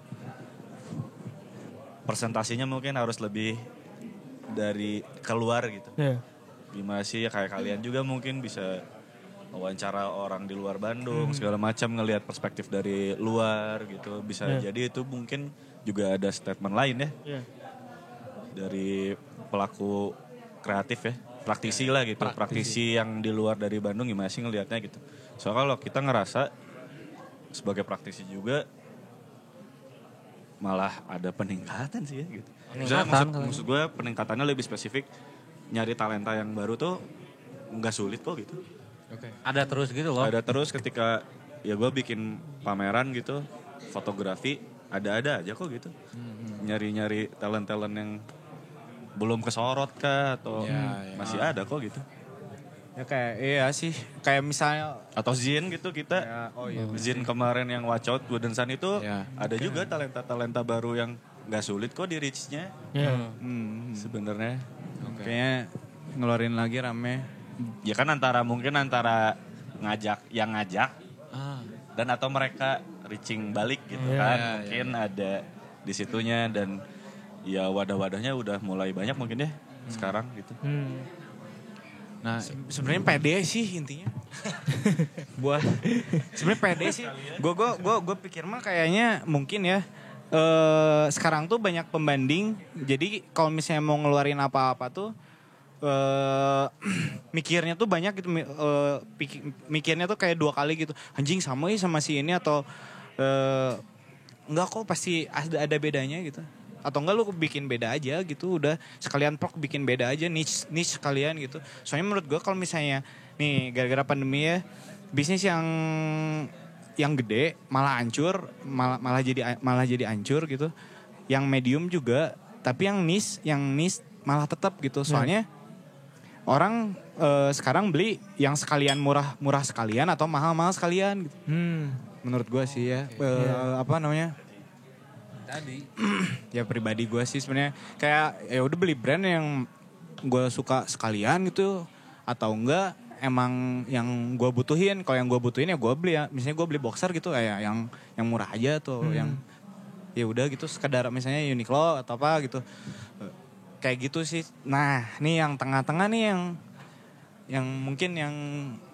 presentasinya mungkin harus lebih dari keluar gitu. Gimana sih ya kayak kalian juga mungkin bisa wawancara orang di luar Bandung segala macam, ngelihat perspektif dari luar gitu, bisa jadi itu mungkin juga ada statement lain ya dari pelaku kreatif ya, praktisi lah gitu, praktisi yang di luar dari Bandung gimana sih ngelihatnya gitu. Soalnya kalau kita ngerasa sebagai praktisi juga malah ada peningkatan sih ya gitu. Maksud gue peningkatannya lebih spesifik, nyari talenta yang baru tuh nggak sulit kok gitu. Ada terus gitu loh. Ada terus ketika ya gue bikin pameran gitu, fotografi ada aja kok gitu. Nyari talent yang belum kesorot kah atau masih ada kok gitu. Ya kayak iya sih, kayak misalnya atau Zin gitu kita. Zin kemarin yang Watch Out Wooden Sun itu ada juga talenta baru yang nggak sulit kok di reach-nya. Sebenarnya. Kayaknya ngeluarin lagi rame. Ya kan mungkin antara ngajak dan atau mereka reaching balik gitu kan. Mungkin ada di situnya, dan ya wadah-wadahnya udah mulai banyak mungkin ya sekarang gitu. Nah, sebenarnya pede sih intinya. Gua sebenarnya pede sih. Gue pikir mah kayaknya mungkin ya sekarang tuh banyak pembanding. Jadi kalau misalnya mau ngeluarin apa-apa tuh mikirnya tuh banyak gitu, mikirnya tuh kayak 2 kali gitu. Anjing sama si ini atau enggak kok pasti ada bedanya gitu. Atau enggak lu bikin beda aja gitu, udah sekalian bikin beda aja, niche sekalian gitu. Soalnya menurut gue kalau misalnya nih gara-gara pandemi ya, bisnis yang gede malah hancur, malah jadi hancur gitu. Yang medium juga, tapi yang niche malah tetap gitu. Soalnya orang sekarang beli yang sekalian murah sekalian atau mahal sekalian gitu. Menurut gue sih ya, apa namanya? Tadi ya pribadi gue sih sebenarnya kayak ya udah beli brand yang gue suka sekalian gitu, atau enggak emang yang gue butuhin. Kalau yang gue butuhin ya gue beli ya, misalnya gue beli boxer gitu kayak yang murah aja tuh, yang ya udah gitu sekedar misalnya Uniqlo atau apa gitu. kayak gitu sih. Nah, nih yang tengah-tengah nih yang mungkin yang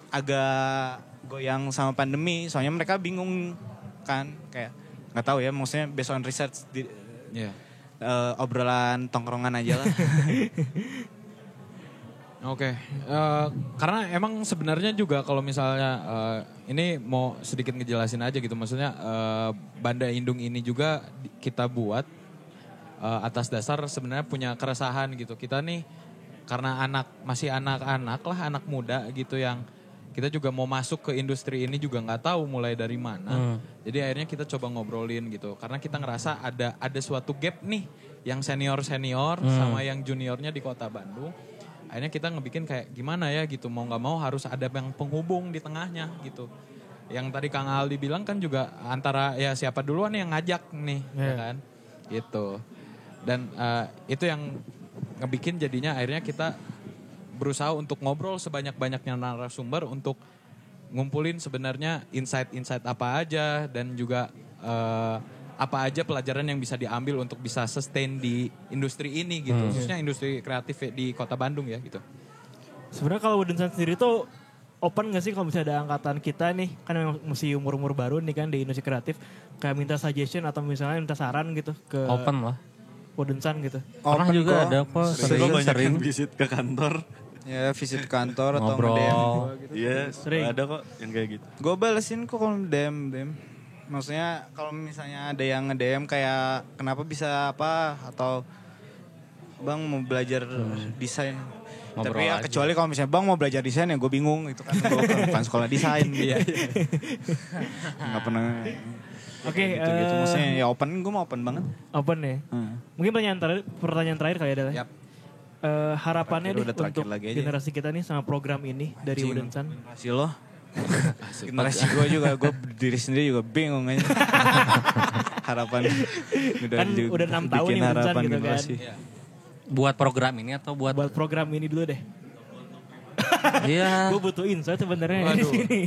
agak goyang sama pandemi. Soalnya mereka bingung kan, kayak nggak tahu ya. Maksudnya based on research, Iya. obrolan tongkrongan aja lah. Oke, karena emang sebenarnya juga kalau misalnya ini mau sedikit ngejelasin aja gitu, maksudnya Banda Indung ini juga kita buat atas dasar sebenarnya punya keresahan gitu. Kita nih karena masih anak-anak lah, anak muda gitu yang kita juga mau masuk ke industri ini juga nggak tahu mulai dari mana. Jadi akhirnya kita coba ngobrolin gitu, karena kita ngerasa ada suatu gap nih yang senior sama yang juniornya di Kota Bandung. Akhirnya kita ngebikin kayak gimana ya gitu, mau nggak mau harus ada yang penghubung di tengahnya gitu. Yang tadi Kang Aldi bilang kan juga antara ya siapa duluan yang ngajak nih, ya kan, gitu. Dan itu yang ngebikin jadinya akhirnya kita berusaha untuk ngobrol sebanyak-banyaknya narasumber untuk ngumpulin sebenarnya insight-insight apa aja dan juga apa aja pelajaran yang bisa diambil untuk bisa sustain di industri ini gitu. Khususnya industri kreatif di Kota Bandung ya gitu. Sebenarnya kalau Wooden Sun sendiri tuh open gak sih kalau misalnya ada angkatan kita nih, kan memang masih umur-umur baru nih kan di industri kreatif, kayak minta suggestion atau misalnya minta saran gitu ke Open lah. Wooden Sun gitu. Pernah juga ada kok Sering sering. visit ke kantor. Ya visit kantor atau Ngobrol. nge-DM gua gitu. Iya, Sering. ada kok yang kayak gitu. Gue balesin kok kalau DM. Maksudnya kalau misalnya ada yang nge-DM kayak kenapa bisa apa atau Bang mau belajar desain. Ngobrol Tapi ya aja. kecuali kalau misalnya Bang mau belajar desain ya gue bingung. Itu kan gue bukan sekolah desain. Iya. Gak pernah Oke, gitu-gitu. Maksudnya ya open, gue mau open banget. open ya. Mungkin pertanyaan terakhir kali adalah Yap. harapannya Terakhir, deh udah terakhir untuk lagi aja. generasi kita nih sama program ini dari Wooden Sun. Generasi lo. Generasi gue juga, gue diri sendiri juga bingung aja. Harapan. Kan udah 6 tahun nih Wooden Sun gitu kan. Buat program ini atau buat Buat program ini dulu deh. iya. Gue butuh insight sebenarnya di Waduh. sini.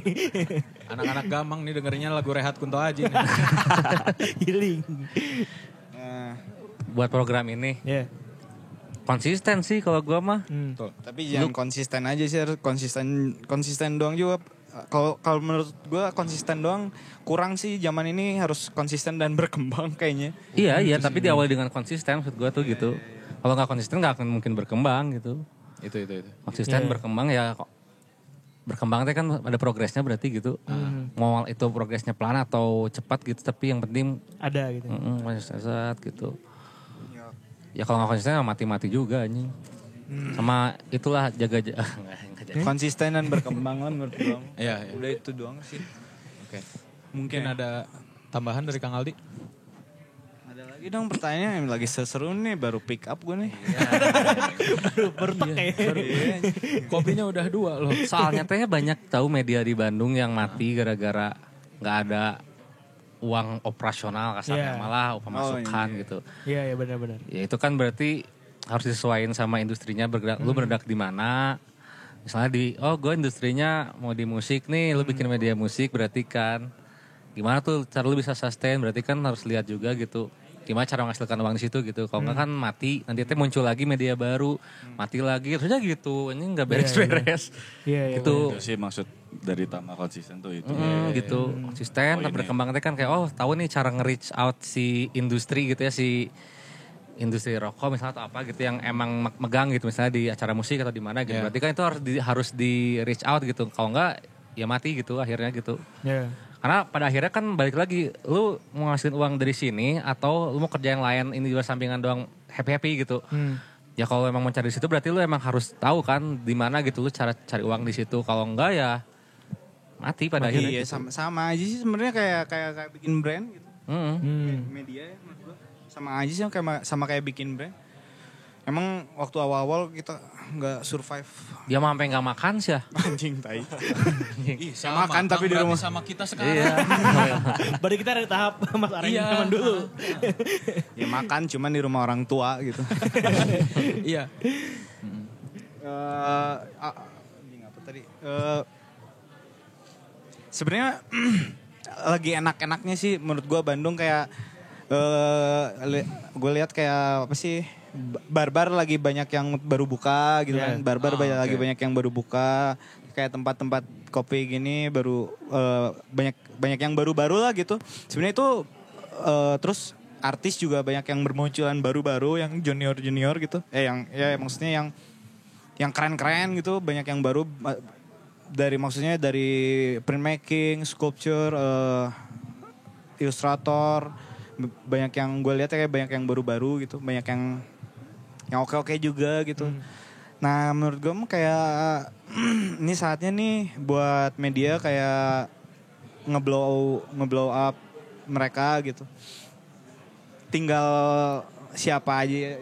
Anak-anak gampang nih dengerinnya lagu Rehat Kunto Aji nih. Healing. Buat program ini Ya. konsisten sih kalau gua mah. Tapi jangan konsisten aja sih, harus konsisten doang juga. Kalau menurut gue konsisten doang kurang sih, zaman ini harus konsisten dan berkembang kayaknya. Iya, tapi diawali dengan konsisten maksud gua tuh gitu. Kalau nggak konsisten nggak akan mungkin berkembang gitu. Itu. Konsisten berkembang ya kok. Berkembang teh kan ada progresnya berarti gitu. Mau itu progresnya pelan atau cepat gitu, tapi yang penting Ada gitu. konsisten gitu. Ya kalau nggak konsisten mati-mati juga anjing. Sama itulah jaga nggak jaga. Konsisten dan berkembang lah menurut gue. Iya. Udah itu doang sih. Oke. Mungkin ada tambahan dari Kang Aldi? Ada lagi dong pertanyaan yang lagi seru nih, baru pick up gue nih. Bertek ya. Kopinya udah 2 loh. Soalnya teh banyak tahu media di Bandung yang mati gara-gara nggak ada uang operasional kasarnya, Iya. malah pemasukan gitu. Iya benar-benar. Ya itu kan berarti harus disesuaikan sama industrinya bergerak. Lu bergerak di mana? Misalnya gue industrinya mau di musik nih, lu bikin media musik berarti kan gimana tuh cara lu bisa sustain, berarti kan harus lihat juga gitu. Gimana cara menghasilkan uang di situ gitu. Kalau enggak kan mati, nanti teh muncul lagi media baru, mati lagi, terusnya gitu. Ini enggak beres-beres. Iya. Gitu. Itu sih maksud dari Tama konsisten tuh itu. Gitu konsisten tapi berkembang teh kan kayak tahu nih cara nge-reach out si industri gitu ya, si industri rokok misalnya atau apa gitu yang emang megang gitu misalnya di acara musik atau di mana gitu. Berarti kan itu harus di reach out gitu. Kalau enggak ya mati gitu akhirnya gitu. Iya. Karena pada akhirnya kan balik lagi, lu mau ngasihin uang dari sini atau lu mau kerja yang lain ini juga sampingan doang happy-happy gitu. Ya kalau emang mau cari di situ berarti lu emang harus tahu kan di mana gitu lu cara cari uang di situ. Kalau enggak ya mati pada akhirnya. Iya, gitu. sama aja sih sebenarnya kayak bikin brand gitu. Media ya menurut gua. Sama aja sih kayak bikin brand. Emang waktu awal-awal kita nggak survive. Dia mah sampai nggak makan sih ya. Anjing tai. Ih, sama makan tapi di rumah. sama kita sekarang. Iya. Berarti kita ada tahap Mas Areng zaman dulu. Ya makan cuman di rumah orang tua gitu. Iya. Anjing apa tadi? Sebenarnya lagi enak-enaknya sih menurut gua Bandung kayak gue lihat kayak apa sih Barbar lagi banyak yang baru buka gitu kan. Barbar lagi banyak yang baru buka. Kayak tempat-tempat kopi gini baru banyak yang baru-baru lah gitu. Sebenarnya itu terus artis juga banyak yang bermunculan baru-baru yang junior gitu. Maksudnya yang keren-keren gitu, banyak yang baru maksudnya dari printmaking, sculpture, ilustrator, banyak yang gue lihat kayak banyak yang baru-baru gitu, banyak yang oke-oke juga gitu. Nah menurut gue kayak ini saatnya nih buat media kayak ngeblow up mereka gitu. Tinggal siapa aja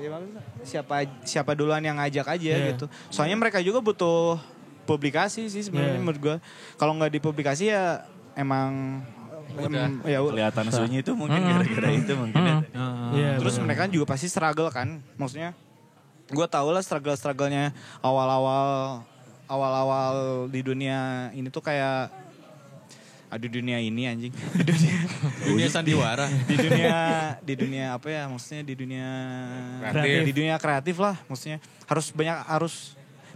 siapa duluan yang ngajak aja gitu. Soalnya mereka juga butuh publikasi sih sebenarnya menurut gue. Kalau nggak dipublikasi ya emang ya kelihatan sunyi itu mungkin gara-gara itu mungkin. Terus mereka juga pasti struggle kan. Maksudnya gue tau lah struggle-strugglenya awal-awal di dunia ini tuh kayak di dunia ini anjing. Dunia sandiwara. di dunia apa ya, maksudnya di dunia Kreatif. di dunia kreatif lah, maksudnya harus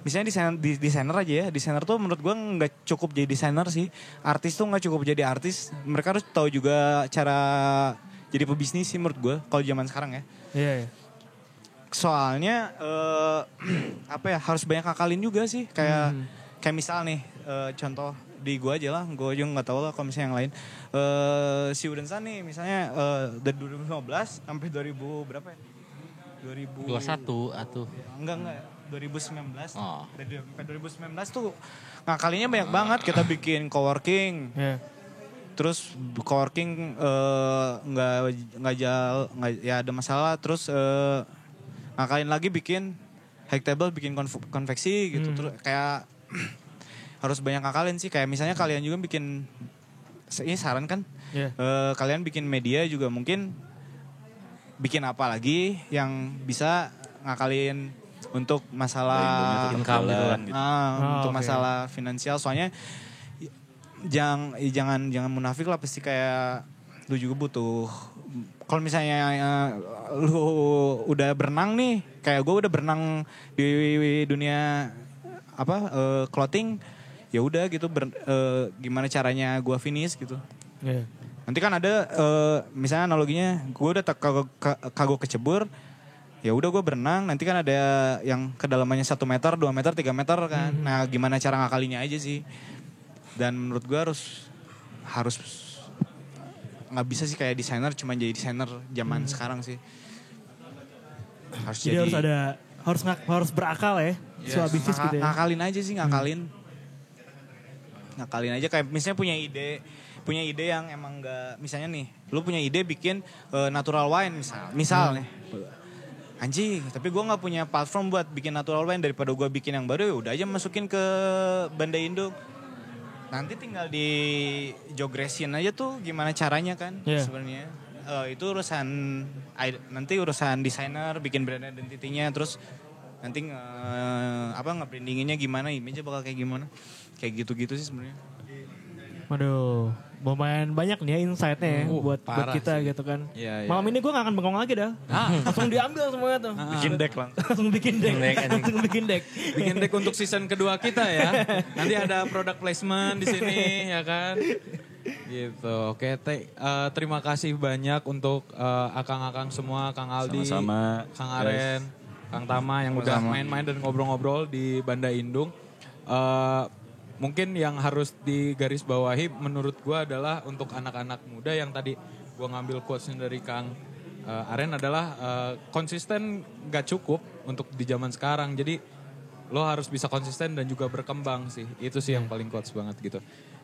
misalnya desainer aja ya. Desainer tuh menurut gue nggak cukup jadi desainer sih. Artis tuh nggak cukup jadi artis. Mereka harus tahu juga cara jadi pebisnis sih menurut gue kalau zaman sekarang ya. Iya. Soalnya harus banyak akalin juga sih. Kayak misal nih contoh di gue aja lah, gue juga nggak tahu lah kalau misalnya yang lain. Si Udensan nih misalnya dari 2015 sampai 2000 berapa ya? 21 atuh. Enggak 2019. Dari sampai 2019 tuh ngakalinnya banyak banget. Kita bikin coworking. Terus coworking nggak ya ada masalah. Terus ngakalin lagi bikin high table, bikin konveksi gitu. Terus kayak harus banyak ngakalin sih. Kayak misalnya kalian juga bikin, ini saran kan, kalian bikin media juga mungkin bikin apa lagi yang bisa ngakalin untuk masalah income gitu kan. Untuk masalah finansial. Soalnya jangan munafik lah, pasti kayak lu juga butuh. Kalau misalnya lu udah berenang nih, kayak gue udah berenang di dunia clothing, ya udah gitu gimana caranya gue finish gitu. Nanti kan ada misalnya analoginya gue udah kagok kecebur, ya udah gue berenang, nanti kan ada yang kedalamannya 1 meter, 2 meter, 3 meter kan. Nah gimana cara ngakalinya aja sih. Dan menurut gue harus nggak bisa sih kayak desainer cuma jadi desainer zaman sekarang sih. Jadi harus berakal ya. Soal bisnis gitu ya. Ngakalin aja sih, ngakalin aja. Kayak misalnya punya ide yang emang nggak, misalnya nih lu punya ide bikin natural wine misal nih. Anjing, tapi gue nggak punya platform buat bikin natural wine, daripada gue bikin yang baru ya udah aja masukin ke Bandai Indung. Nanti tinggal di jogresin aja tuh gimana caranya kan sebenarnya. Itu nanti urusan desainer, bikin brand identity-nya, terus nanti nge-brandinginnya gimana, image-nya bakal kayak gimana. Kayak gitu-gitu sih sebenarnya. Waduh, lumayan banyak nih ya insight-nya ya buat kita gitu kan. Malam ini gue gak akan bengong lagi dah. Langsung diambil semuanya tuh. Bikin deck lah. Langsung bikin deck. Bikin deck untuk season kedua kita ya. Nanti ada product placement di sini ya kan. Gitu. Oke, terima kasih banyak untuk akang-akang semua, Kang Aldi, Sama-sama. Kang Aren, Kang Tama yang udah main-main dan ngobrol-ngobrol di Bandai Indung. Mungkin yang harus digarisbawahi menurut gue adalah untuk anak-anak muda yang tadi gue ngambil quotes-nya dari Kang Aren adalah konsisten gak cukup untuk di zaman sekarang. Jadi lo harus bisa konsisten dan juga berkembang sih. Itu sih yang paling quotes banget gitu.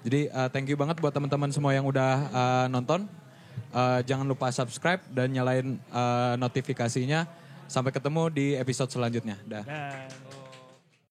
Jadi thank you banget buat teman-teman semua yang udah nonton. Jangan lupa subscribe dan nyalain notifikasinya. Sampai ketemu di episode selanjutnya. Dah.